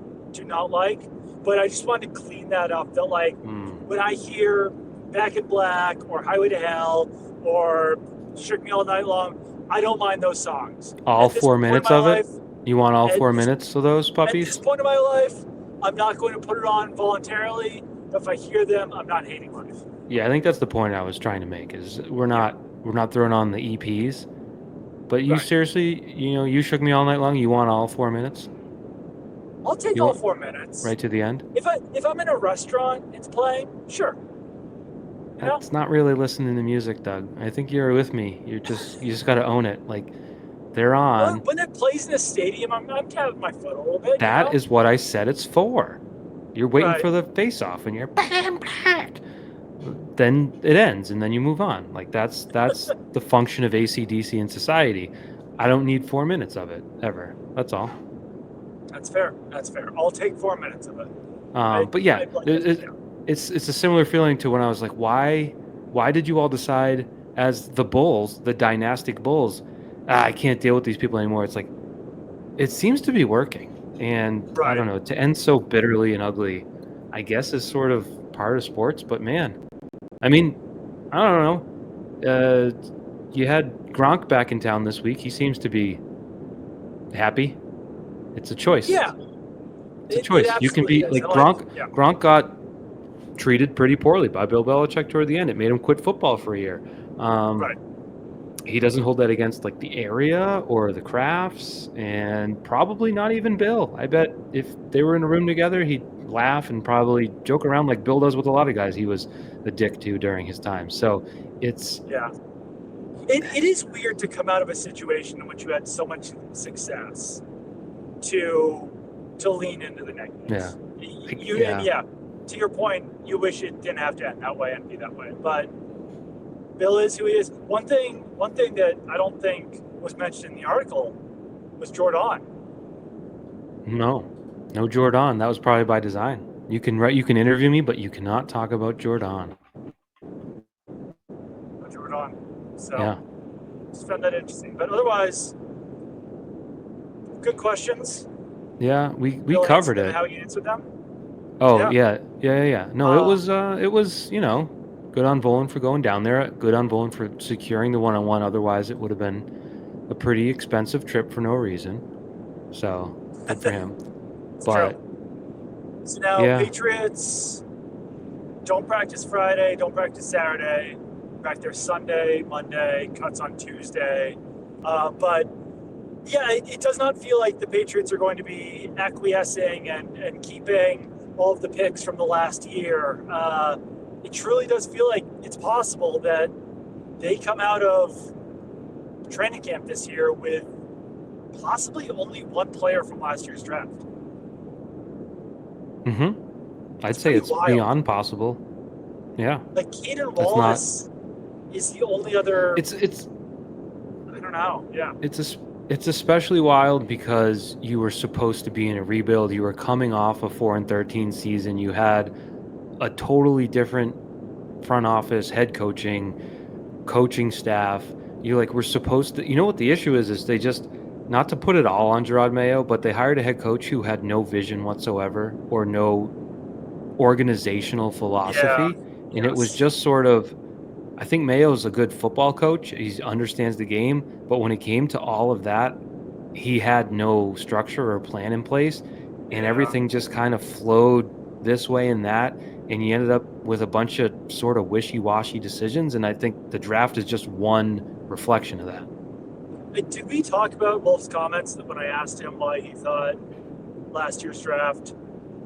not like. But I just wanted to clean that up. That when I hear Back in Black or Highway to Hell or Shook Me All Night Long, I don't mind those songs. All 4 minutes of it? You want all 4 minutes of those puppies? At this point in my life, I'm not going to put it on voluntarily. If I hear them, I'm not hating life. Yeah, I think that's the point I was trying to make. Is we're not throwing on the EPs, but you seriously, you Shook Me All Night Long. You want all 4 minutes? I'll take all 4 minutes. Right to the end. If I'm in a restaurant, it's playing. Sure. That's not really listening to music, Doug. I think you're with me. You just got to own it. Like, they're on. When it plays in a stadium, I'm tapping my foot a little bit. That is what I said it's for. You're waiting for the face-off, and you're bam, bam. Then it ends, and then you move on. Like, that's the function of AC/DC in society. I don't need 4 minutes of it ever. That's all. That's fair. I'll take 4 minutes of it. But yeah, it's a similar feeling to when I was like, why did you all decide as the Bulls, the dynastic Bulls, I can't deal with these people anymore? It's like, it seems to be working. And I don't know, to end so bitterly and ugly, I guess is sort of part of sports. But man, I mean, I don't know. You had Gronk back in town this week. He seems to be happy. It's a choice. Yeah. It's a choice. You can be like Gronk. Gronk got treated pretty poorly by Bill Belichick toward the end. It made him quit football for a year. He doesn't hold that against like the area or the Crafts, and probably not even Bill. I bet if they were in a room together, he'd laugh and probably joke around like Bill does with a lot of guys he was a dick to during his time. So it's it is weird to come out of a situation in which you had so much success to lean into the negatives. To your point, you wish it didn't have to end that way and be that way, but Bill is who he is. One thing that I don't think was mentioned in the article was Jordan. No Jordan. That was probably by design. You can interview me, but you cannot talk about Jordan. Jordan. So Yeah. just found that interesting. But otherwise, good questions. Yeah, we We'll answer covered them it. how you answered them. Oh, Yeah. yeah. No, it was good on Volan for going down there, good on Volan for securing the one-on-one. Otherwise, it would have been a pretty expensive trip for no reason. So, good for him. It's But true. So now yeah, Patriots don't practice Friday, don't practice Saturday, practice Sunday, Monday, cuts on Tuesday. But yeah, it does not feel like the Patriots are going to be acquiescing and keeping all of the picks from the last year. It truly does feel like it's possible that they come out of training camp this year with possibly only one player from last year's draft. I'd say it's wild. beyond possible. Yeah, Like Kyed and that's not. is the only other. It's I don't know. Yeah. it's especially wild because you were supposed to be in a rebuild. You were coming off a 4-13 season. You had a totally different front office, head coaching staff. You like were supposed to. You know what the issue is they just, not to put it all on Gerard Mayo, but they hired a head coach who had no vision whatsoever or no organizational philosophy, and it was Yes. just sort of. I think Mayo's a good football coach. He understands the game, but when it came to all of that, he had no structure or plan in place, and everything just kind of flowed this way and that, and you ended up with a bunch of sort of wishy-washy decisions, and I think the draft is just one reflection of that. Did we talk about Wolf's comments that when I asked him why he thought last year's draft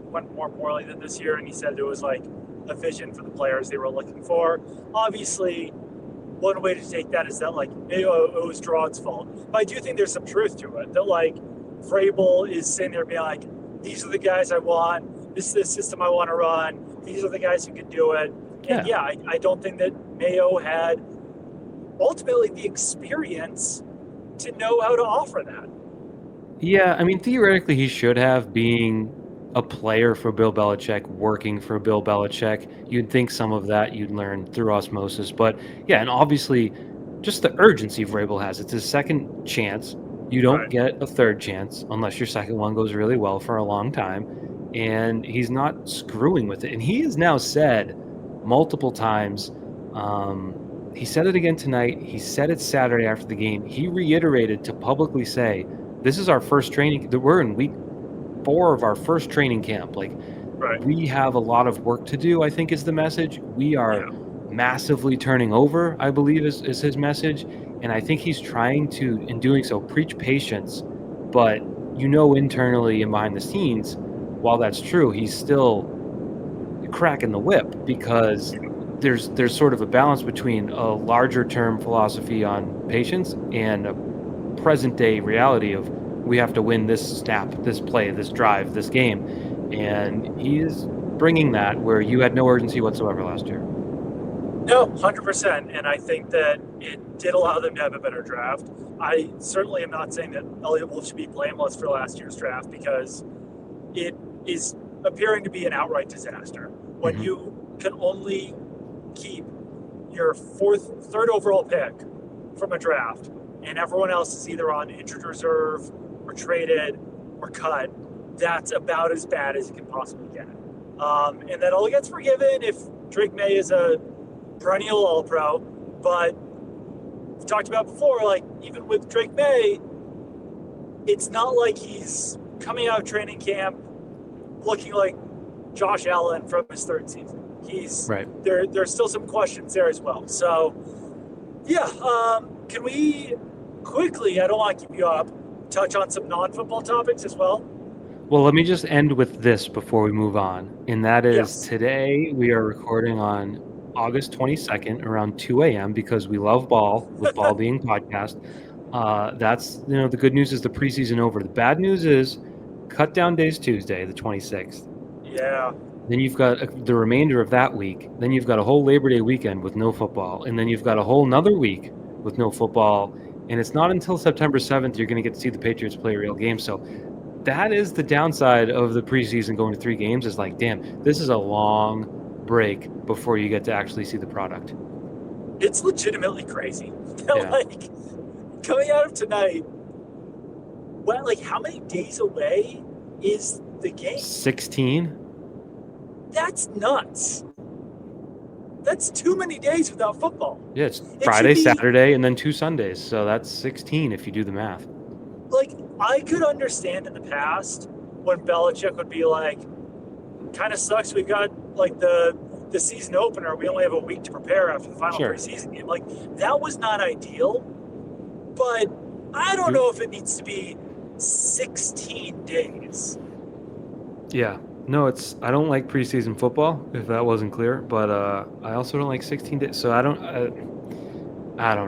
went more poorly than this year, and he said there was like a vision for the players they were looking for. Obviously, one way to take that is that like Mayo, it was Gerard's fault. But I do think there's some truth to it. That like Vrabel is sitting there being like, these are the guys I want. This is the system I want to run. These are the guys who can do it. And I don't think that Mayo had ultimately the experience to know how to offer that. Yeah, I mean, theoretically, he should have, being a player for Bill Belichick, working for Bill Belichick. You'd think some of that you'd learn through osmosis. But yeah, and obviously, just the urgency Vrabel has. It's his second chance. You don't get a third chance unless your second one goes really well for a long time. And he's not screwing with it. And he has now said multiple times, he said it again tonight. He said it Saturday after the game. He reiterated to publicly say, this is our first training. We're in week 4 of our first training camp. Like, we have a lot of work to do, I think is the message. We are massively turning over, I believe is his message. And I think he's trying to, in doing so, preach patience. But internally and behind the scenes, while that's true, he's still cracking the whip, because there's sort of a balance between a larger term philosophy on patience and a present day reality of, we have to win this snap, this play, this drive, this game. And he is bringing that where you had no urgency whatsoever last year. No, 100%. And I think that it did allow them to have a better draft. I certainly am not saying that Elliott Wolf should be blameless for last year's draft, because it is appearing to be an outright disaster. When you can only keep your third overall pick from a draft, and everyone else is either on injured reserve or traded or cut, that's about as bad as it can possibly get. And that all gets forgiven if Drake May is a perennial All-Pro. But we've talked about before, like, even with Drake May, it's not like he's coming out of training camp looking like Josh Allen from his third season. There's still some questions there as well. So, can we quickly, I don't want to keep you up, touch on some non-football topics as well? Well, let me just end with this before we move on. And that is, today we are recording on August 22nd around 2 a.m. because we love ball, with ball being podcast. That's, the good news is the preseason over. The bad news is cut down days Tuesday, the 26th. Yeah. Then you've got the remainder of that week. Then you've got a whole Labor Day weekend with no football. And then you've got a whole nother week with no football. And it's not until September 7th you're going to get to see the Patriots play a real game. So that is the downside of the preseason going to 3 games is like, damn, this is a long break before you get to actually see the product. It's legitimately crazy. Yeah. Like, coming out of tonight, how many days away is the game? 16? That's nuts. That's too many days without football. Yeah, it's It Friday, should be- Saturday, and then 2 Sundays. So that's 16 if you do the math. Like, I could understand in the past when Belichick would be like, kind of sucks. We've got like the season opener. We only have a week to prepare after the final Sure. preseason game. Like, that was not ideal. But I don't know if it needs to be 16 days. Yeah. No, I don't like preseason football, if that wasn't clear, but I also don't like 16 days. So I don't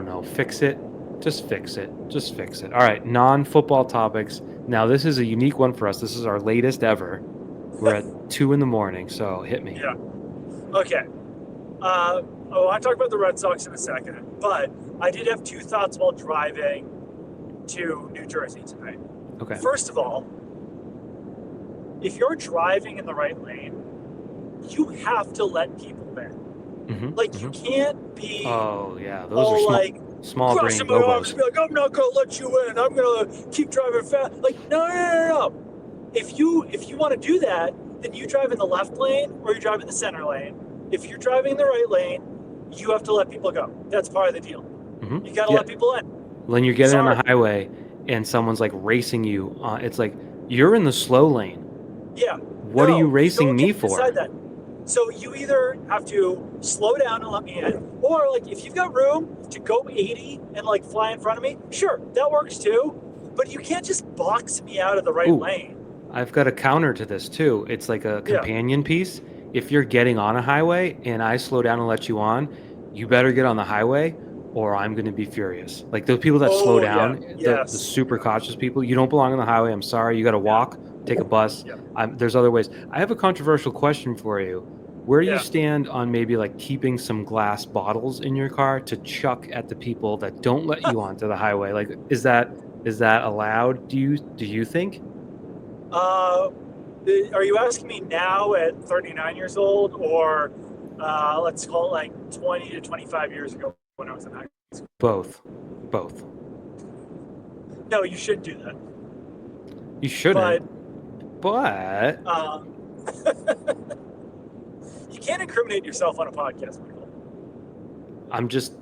know. Fix it. Just fix it. Just fix it. All right, non-football topics. Now, this is a unique one for us. This is our latest ever. We're at 2 a.m, so hit me. Yeah. Okay. I want to talk about the Red Sox in a second, but I did have 2 thoughts while driving to New Jersey tonight. Okay. First of all, if you're driving in the right lane, you have to let people in. You can't be Oh, yeah. Those are small brain crossing my arms bobos. and be like, I'm not going to let you in. I'm going to keep driving fast. Like, no. If you want to do that, then you drive in the left lane or you drive in the center lane. If you're driving in the right lane, you have to let people go. That's part of the deal. You got to let people in. When you're getting on the highway and someone's like racing you, it's like, you're in the slow lane. Yeah. What are you racing me for? Decide that. So you either have to slow down and let me in, or like if you've got room to go 80 and like fly in front of me, sure, that works too. But you can't just box me out of the right lane. I've got a counter to this too. It's like a companion piece. If you're getting on a highway and I slow down and let you on, you better get on the highway or I'm going to be furious. Like those people that slow down, the super cautious people, you don't belong on the highway. I'm sorry. You got to walk, take a bus. There's other ways. I have a controversial question for you. Where do you stand on maybe like keeping some glass bottles in your car to chuck at the people that don't let you onto the highway? Like, is that allowed? Do you think? Are you asking me now at 39 years old, or let's call it like 20 to 25 years ago when I was in high school? Both. No, you shouldn't do that. You shouldn't. But you can't incriminate yourself on a podcast, Michael. I'm just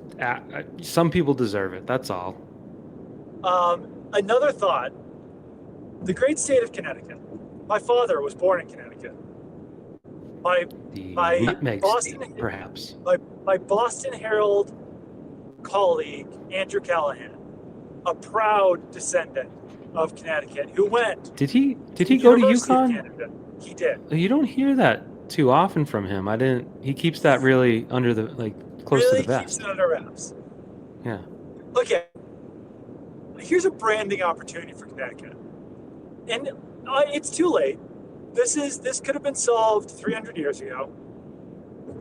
some people deserve it. That's all. Another thought. The great state of Connecticut. My father was born in Connecticut. My Boston state, perhaps. My Boston Herald colleague, Andrew Callahan, a proud descendant of Connecticut, who went. Did he go to UConn? He did. You don't hear that too often from him. He keeps that really under the close to the vest. Keeps it under wraps. Yeah. Okay. Here's a branding opportunity for Connecticut. And it's too late. This could have been solved 300 years ago.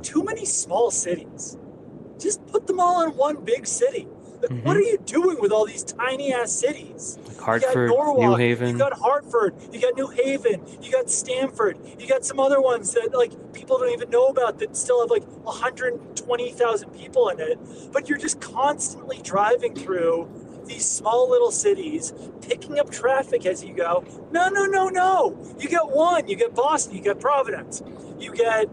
Too many small cities. Just put them all in one big city. What are you doing with all these tiny ass cities? Like Hartford, you got Norwalk, New Haven. You got Hartford, you got New Haven, you got Stamford, you got some other ones that like people don't even know about that still have like 120,000 people in it. But you're just constantly driving through these small little cities, picking up traffic as you go. No. You get one. You get Boston. You get Providence. You get,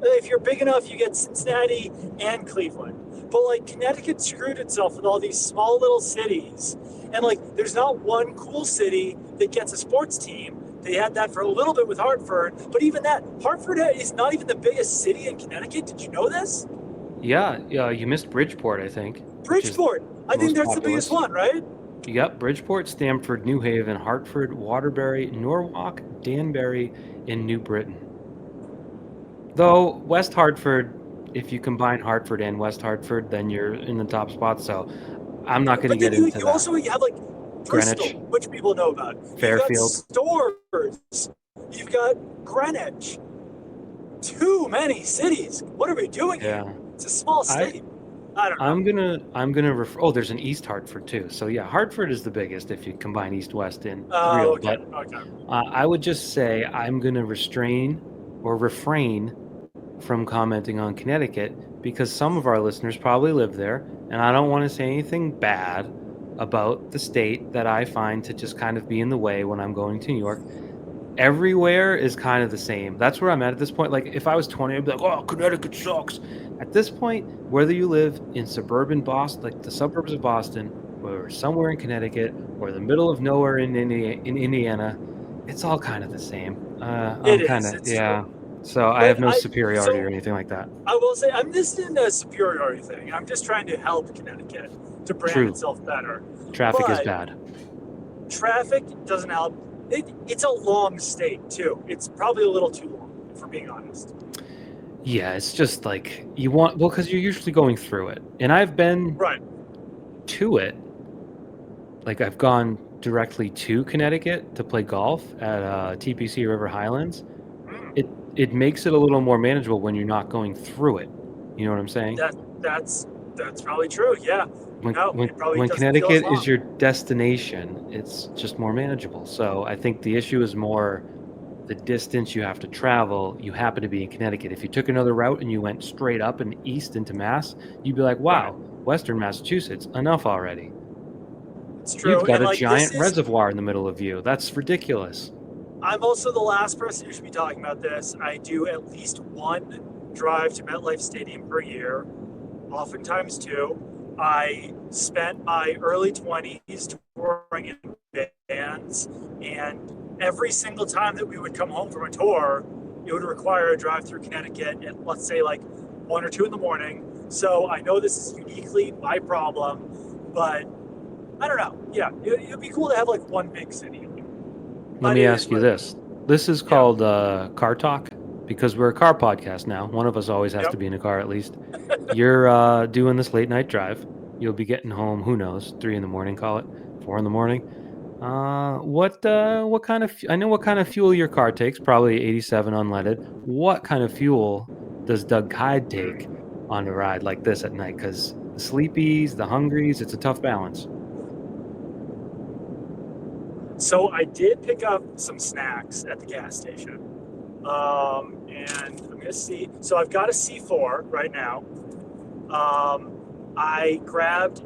if you're big enough, you get Cincinnati and Cleveland. But like Connecticut screwed itself with all these small little cities. And like there's not one cool city that gets a sports team. They had that for a little bit with Hartford. But even that, Hartford is not even the biggest city in Connecticut. Did you know this? Yeah. You missed Bridgeport, I think. Bridgeport. I think that's the biggest one, right? Yep, Bridgeport, Stamford, New Haven, Hartford, Waterbury, Norwalk, Danbury, and New Britain. Though West Hartford, if you combine Hartford and West Hartford, then you're in the top spot. So I'm not going to get into that. You also have like Bristol, Greenwich, which people know about. Fairfield. You've got Stores. You've got Greenwich. Too many cities. What are we doing here? It's a small state. I don't I'm know. gonna refer. Oh, there's an East Hartford too. So yeah, Hartford is the biggest if you combine East West in Oh, real. okay, But okay. I would just say I'm gonna restrain or refrain from commenting on Connecticut because some of our listeners probably live there, and I don't want to say anything bad about the state that I find to just kind of be in the way when I'm going to New York. Everywhere is kind of the same. That's where I'm at this point. Like if I was 20, I'd be like, "Oh, Connecticut sucks." At this point, whether you live in suburban Boston, like the suburbs of Boston, or somewhere in Connecticut, or the middle of nowhere in Indiana, it's all kind of the same. It I'm kind is. of It's yeah. true. So I have But no superiority or so anything like that. I will say I'm just in a superiority thing. I'm just trying to help Connecticut to brand True, itself better. traffic is But bad. traffic doesn't help. It's a long state too. It's probably a little too long, if we're being honest. Yeah, it's just like you want, well, because you're usually going through it, and I've been Right. to it. Like I've gone directly to Connecticut to play golf at TPC River Highlands. Mm. It makes it a little more manageable when you're not going through it. You know what I'm saying? That that's probably true. Yeah. No, it probably When doesn't feel as Connecticut is long. your destination, it's just more manageable. So I think the issue is more the distance you have to travel. You happen to be in Connecticut. If you took another route and you went straight up and east into Mass, you'd be like, Right. wow, Western Massachusetts, enough already. It's You've true. got And a like this giant is reservoir in the middle of you. That's ridiculous. I'm also the last person who should be talking about this. I do at least one drive to MetLife Stadium per year, oftentimes two. I spent my early 20s touring in bands, and every single time that we would come home from a tour, it would require a drive through Connecticut at, let's say, like 1 or 2 in the morning. So I know this is uniquely my problem, but I don't know. Yeah, it'd be cool to have like one big city. Let But me it is ask you what it this. is. This is Yeah. called Car Talk because we're a car podcast now. One of us always has Yep. to be in a car at least. You're doing this late night drive. You'll be getting home, who knows, 3 in the morning, call it, 4 in the morning. What kind of I know what kind of fuel your car takes, probably 87 unleaded. What kind of fuel does Doug Kyed take on a ride like this at night? Because the sleepies, the hungries, it's a tough balance. So I did pick up some snacks at the gas station. And I'm gonna see. So I've got a C4 right now. I grabbed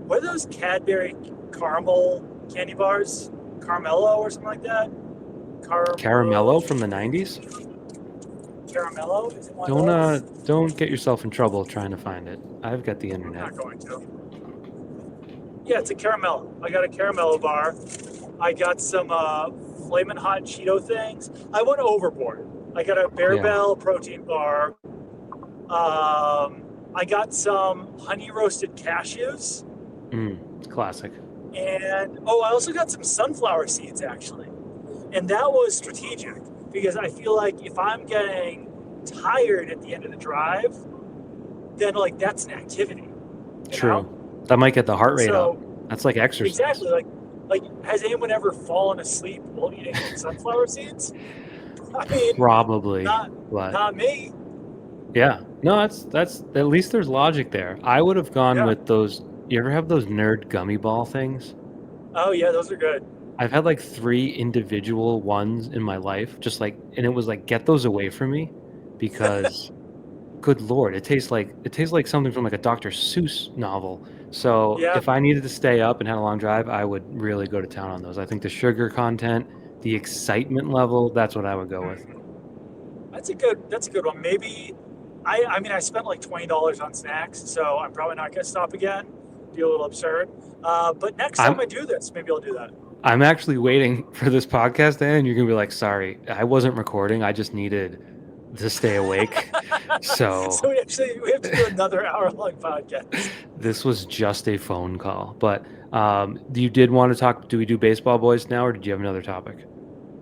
what are those Cadbury caramel candy bars? Carmelo or something like that? Caramello Carmelo? from the 90s? Caramello? Is it one of those? Don't get yourself in trouble trying to find it. I've got the I'm internet. not going to. Yeah, it's a caramello. I got a caramello bar. I got some flamin' hot Cheeto things. I went overboard. I got a Bear Yeah. Bell protein bar. I got some honey roasted cashews. Classic. And I also got some sunflower seeds actually. And that was strategic because I feel like if I'm getting tired at the end of the drive, then like that's an activity. You True. know? That might get the heart rate up. So That's like exercise. exactly like has anyone ever fallen asleep while eating sunflower seeds? I mean, Probably, not but not me. yeah. No, that's at least there's logic there. I would have gone Yeah. with those. You ever have those nerd gummy ball things? Oh yeah, those are good. I've had like 3 individual ones in my life, just like, and it was like, get those away from me because good lord, it tastes like something from like a Dr. Seuss novel. So Yeah. if I needed to stay up and had a long drive, I would really go to town on those. I think the sugar content, the excitement level, that's what I would go with. That's a good one. Maybe I mean I spent like $20 on snacks, so I'm probably not gonna stop again. Be a little absurd. But next time I'm I do this, maybe I'll do that. I'm actually waiting for this podcast to end. You're gonna be like, sorry, I wasn't recording. I just needed to stay awake. So So we have to do another hour-long podcast. this was just a phone call. But you did want to talk, do we do baseball boys now, or did you have another topic?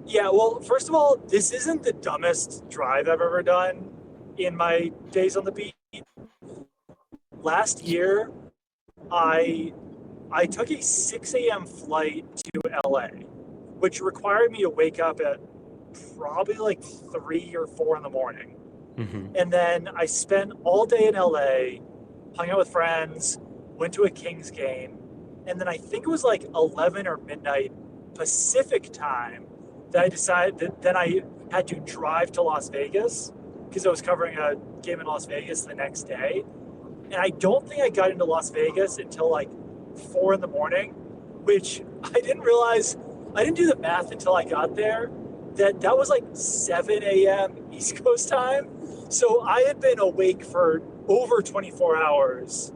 Yeah, well, first of all, this isn't the dumbest drive I've ever done in my days on the beat. Last year, I I took a 6 a.m. flight to LA, which required me to wake up at probably like 3 or 4 in the morning. Hmm. And then I spent all day in LA hung out with friends, went to a Kings game, and then I think it was like 11 or midnight Pacific time that I decided that then I had to drive to Las Vegas because I was covering a game in Las Vegas the next day. And I don't think I got into Las Vegas until like 4 in the morning, which I didn't realize. I didn't do the math until I got there that was like 7 a.m. East Coast time. So I had been awake for over 24 hours,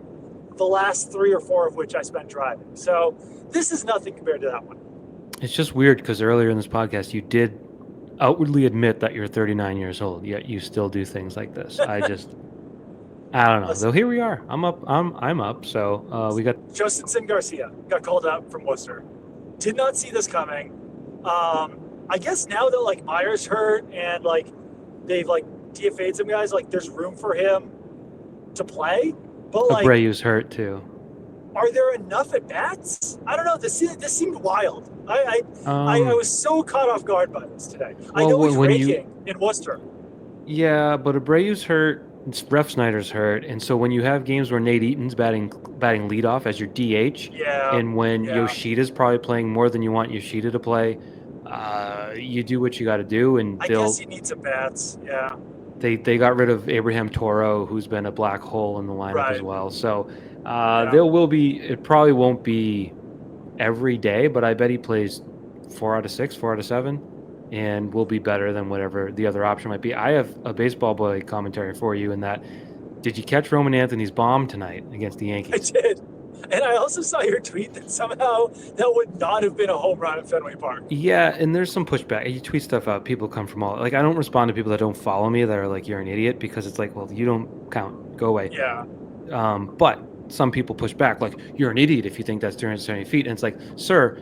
the last 3 or 4 of which I spent driving. So this is nothing compared to that one. It's just weird because earlier in this podcast you did outwardly admit that you're 39 years old, yet you still do things like this. I don't know. So here we are. I'm up. So we got Justin Garcia got called up from Worcester. Did not see this coming. I guess now that like Meyer's hurt and like they've like DFA'd some guys, like there's room for him to play. But like Abreu's hurt too. Are there enough at bats? I don't know. This seemed wild. I was so caught off guard by this today. Well, I know he's raking in Worcester. Yeah, but Abreu's hurt. Ref Snyder's hurt, and so when you have games where Nate Eaton's batting leadoff as your DH, and when Yoshida's probably playing more than you want Yoshida to play, you do what you got to do. And I guess you need some bats. Yeah. They got rid of Abraham Toro, who's been a black hole in the lineup as well. So there will be. It probably won't be every day, but I bet he plays 4 out of 6, 4 out of 7. And will be better than whatever the other option might be. I have a baseball boy commentary for you in that. Did you catch Roman Anthony's bomb tonight against the Yankees? I did. And I also saw your tweet that somehow that would not have been a home run at Fenway Park. Yeah, and there's some pushback. You tweet stuff out. People come from all... Like, I don't respond to people that don't follow me that are like, you're an idiot, because it's like, well, you don't count. Go away. Yeah. But some people push back, like, you're an idiot if you think that's 370 feet. And it's like, sir,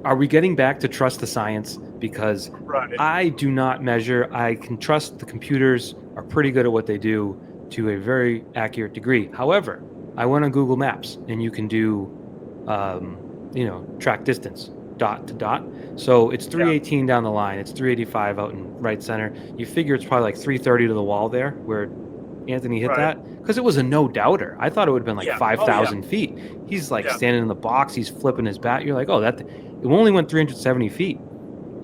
are we getting back to trust the science? Because I do not measure. I can trust the computers are pretty good at what they do to a very accurate degree. However, I went on Google Maps, and you can do, track distance, dot to dot. So it's 318 down the line. It's 385 out in right center. You figure it's probably like 330 to the wall there where Anthony hit that, because it was a no-doubter. I thought it would have been like 5,000 feet. He's like standing in the box. He's flipping his bat. You're like, it only went 370 feet.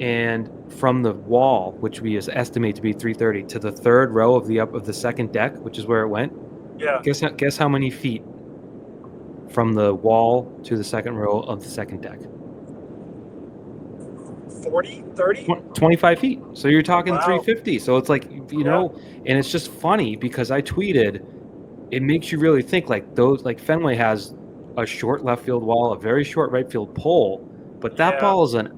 And from the wall, which we estimate to be 330, to the third row of the second deck, which is where it went. Yeah. Guess how many feet from the wall to the second row of the second deck? 40, 30? 25 feet. So you're talking 350. So it's like, and it's just funny because I tweeted, it makes you really think like Fenway has a short left field wall, a very short right field pole. But that ball is a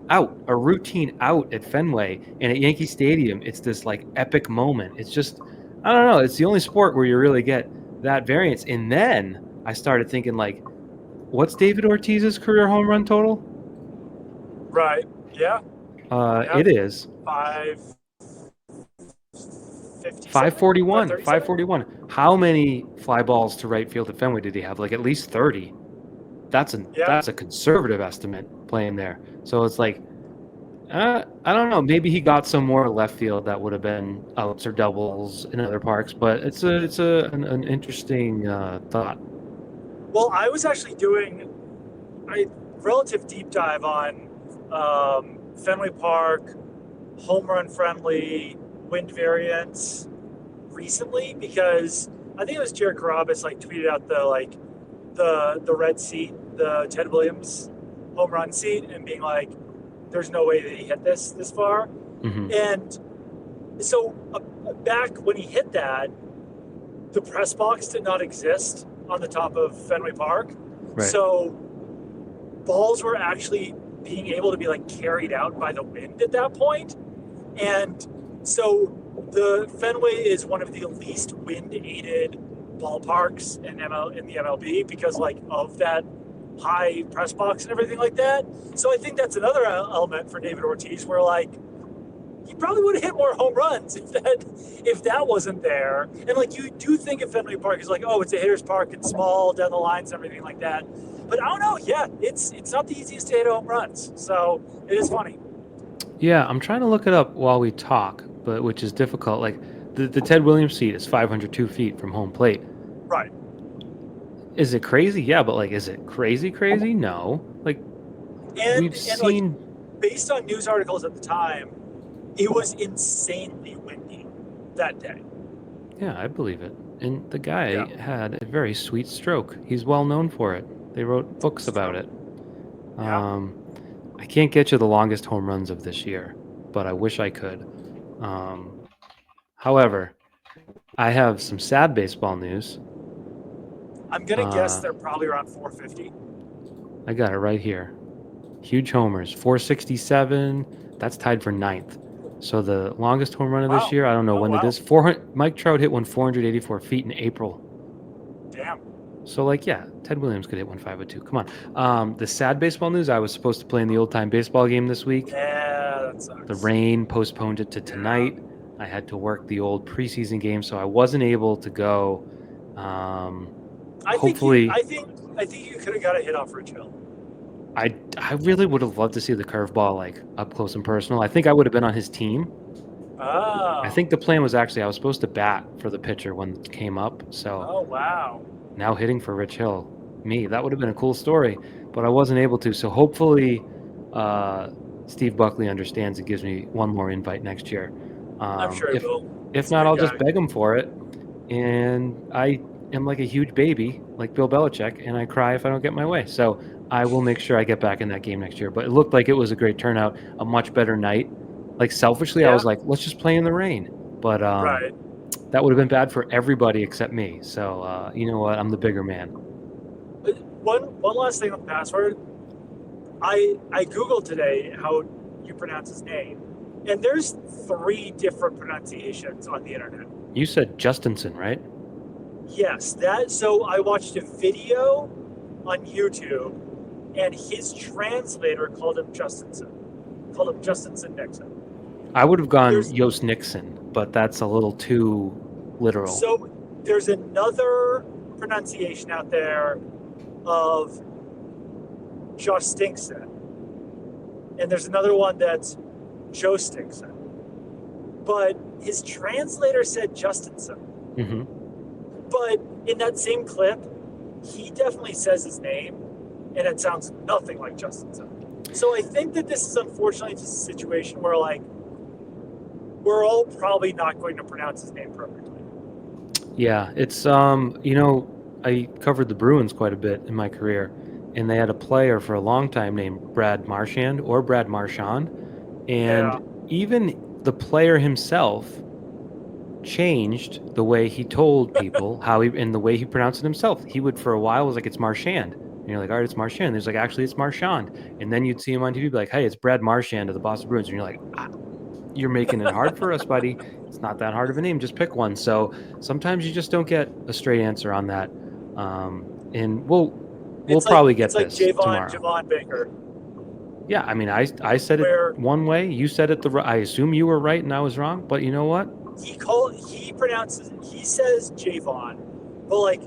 routine out at Fenway, and at Yankee Stadium, it's this like epic moment. It's just, I don't know. It's the only sport where you really get that variance. And then I started thinking like, what's David Ortiz's career home run total? Right. Yeah. It is 541. 541. How many fly balls to right field at Fenway did he have? Like at least 30. That's a conservative estimate playing there. So it's like, I don't know. Maybe he got some more left field that would have been outs or doubles in other parks, but it's an interesting thought. Well, I was actually doing a relative deep dive on Fenway Park, home run friendly, wind variance recently, because I think it was Jared Carabas tweeted out the red seat, the Ted Williams home run seat, and being like, there's no way that he hit this far. Mm-hmm. And so back when he hit that, the press box did not exist on the top of Fenway Park. Right. So balls were actually being able to be carried out by the wind at that point. And so the Fenway is one of the least wind aided ballparks in the MLB because of that high press box and everything like that. So I think that's another element for David Ortiz where he probably would have hit more home runs if that wasn't there. And you do think of Fenway Park as it's a hitter's park, it's small down the lines and everything like that. But I don't know. Yeah, it's not the easiest to hit home runs. So it is funny. Yeah, I'm trying to look it up while we talk, but which is difficult. The Ted Williams seat is 502 feet from home plate. Right. Is it crazy? Yeah, but like, is it crazy? No. Like, we've And like, seen. based on news articles at the time, it was insanely windy that day. Yeah, I believe it. And the guy Yeah. had a very sweet stroke. He's well known for it. They wrote books It's about true. it. Yeah. I can't get you the longest home runs of this year, but I wish I could. However, I have some sad baseball news. I'm gonna guess they're probably around 450. I got it right here. Huge homers, 467. That's tied for ninth. So the longest home run of this Wow. year, I don't know Oh when it wow. is. 400. Mike Trout hit one 484 feet in April. Damn. So like, yeah, Ted Williams could hit one 502. Come on. The sad baseball news: I was supposed to play in the old time baseball game this week. Yeah, that The sucks. rain postponed it to tonight. I had to work the old preseason game, so I wasn't able to go. Hopefully, I think you could have got a hit off Rich Hill. I really would have loved to see the curveball like up close and personal. I think I would have been on his team. Oh. I think the plan was actually I was supposed to bat for the pitcher when it came up. So Oh wow. now hitting for Rich Hill, that would have been a cool story, but I wasn't able to. So hopefully, Steve Buckley understands and gives me one more invite next year. I'm sure he will. If not, I'll just beg him for it. And I am like a huge baby, like Bill Belichick, and I cry if I don't get my way. So I will make sure I get back in that game next year. But it looked like it was a great turnout, a much better night. Like selfishly, I was like, let's just play in the rain. But right. that would have been bad for everybody except me. So you know what? I'm the bigger man. One last thing on the password. I Googled today how you pronounce his name, and there's 3 different pronunciations on the internet. You said Justinson, right? Yes, that. So I watched a video on YouTube, and his translator called him Justinson Nixon. I would have gone Yost Nixon, but that's a little too literal. So there's another pronunciation out there of Jostinkson, and there's another one that's Joe Stinkson. But his translator said Justinson. Mm-hmm. But in that same clip, he definitely says his name, and it sounds nothing like Justinson. So I think that this is unfortunately just a situation where, like, we're all probably not going to pronounce his name perfectly. Yeah, it's I covered the Bruins quite a bit in my career, and they had a player for a long time named Brad Marchand or Brad Marchand, and even the player himself changed the way he told people and the way he pronounced it himself. He would for a while was like, it's Marchand. And you're like, all right, it's Marchand. There's like, actually, it's Marchand. And then you'd see him on TV be like, hey, it's Brad Marchand of the Boston Bruins. And you're like, you're making it hard for us, buddy. It's not that hard of a name. Just pick one. So sometimes you just don't get a straight answer on that. And we'll probably get this tomorrow. Javon Baker. Yeah, I mean, I said it one way. You said it I assume you were right and I was wrong. But you know what? He says Javon, but like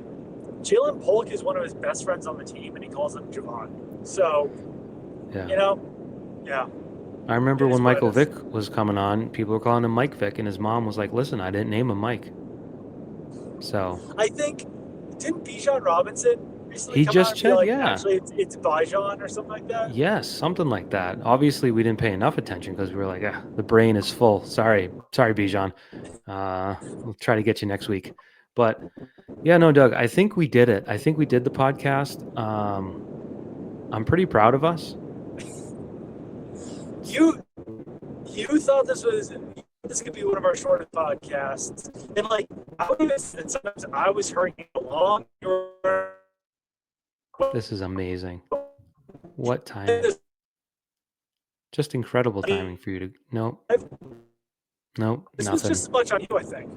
Jalen Polk is one of his best friends on the team, and he calls him Javon. So, yeah. I remember when Michael Vick was coming on, people were calling him Mike Vick, and his mom was like, listen, I didn't name him Mike. So. I think, didn't Bijan Robinson recently come out and be like, actually, it's Bijan or something like that? Yes, something like that. Obviously, we didn't pay enough attention because we were like, the brain is full. Sorry, Bijan. We'll try to get you next week. But, yeah, no, Doug, I think we did it. I think we did the podcast. I'm pretty proud of us. You thought this could be one of our shortest podcasts, and like sometimes I was hurrying along. This is amazing. What timing? Just incredible timing for you to. Nope. This nothing. was just as much on you, I think.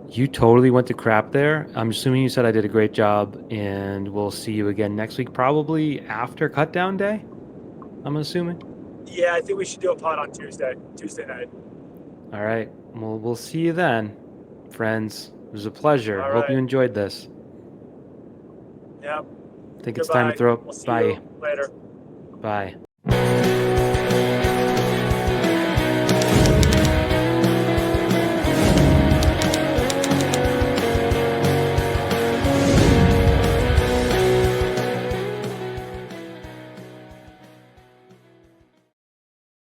You totally went to crap there. I'm assuming you said I did a great job, and we'll see you again next week, probably after Cutdown Day. I'm assuming. Yeah, I think we should do a pod on Tuesday night. All right. Well, we'll see you then, friends. It was a pleasure. Hope you enjoyed this. Yeah. I think it's time to throw up. We'll see you later. Bye.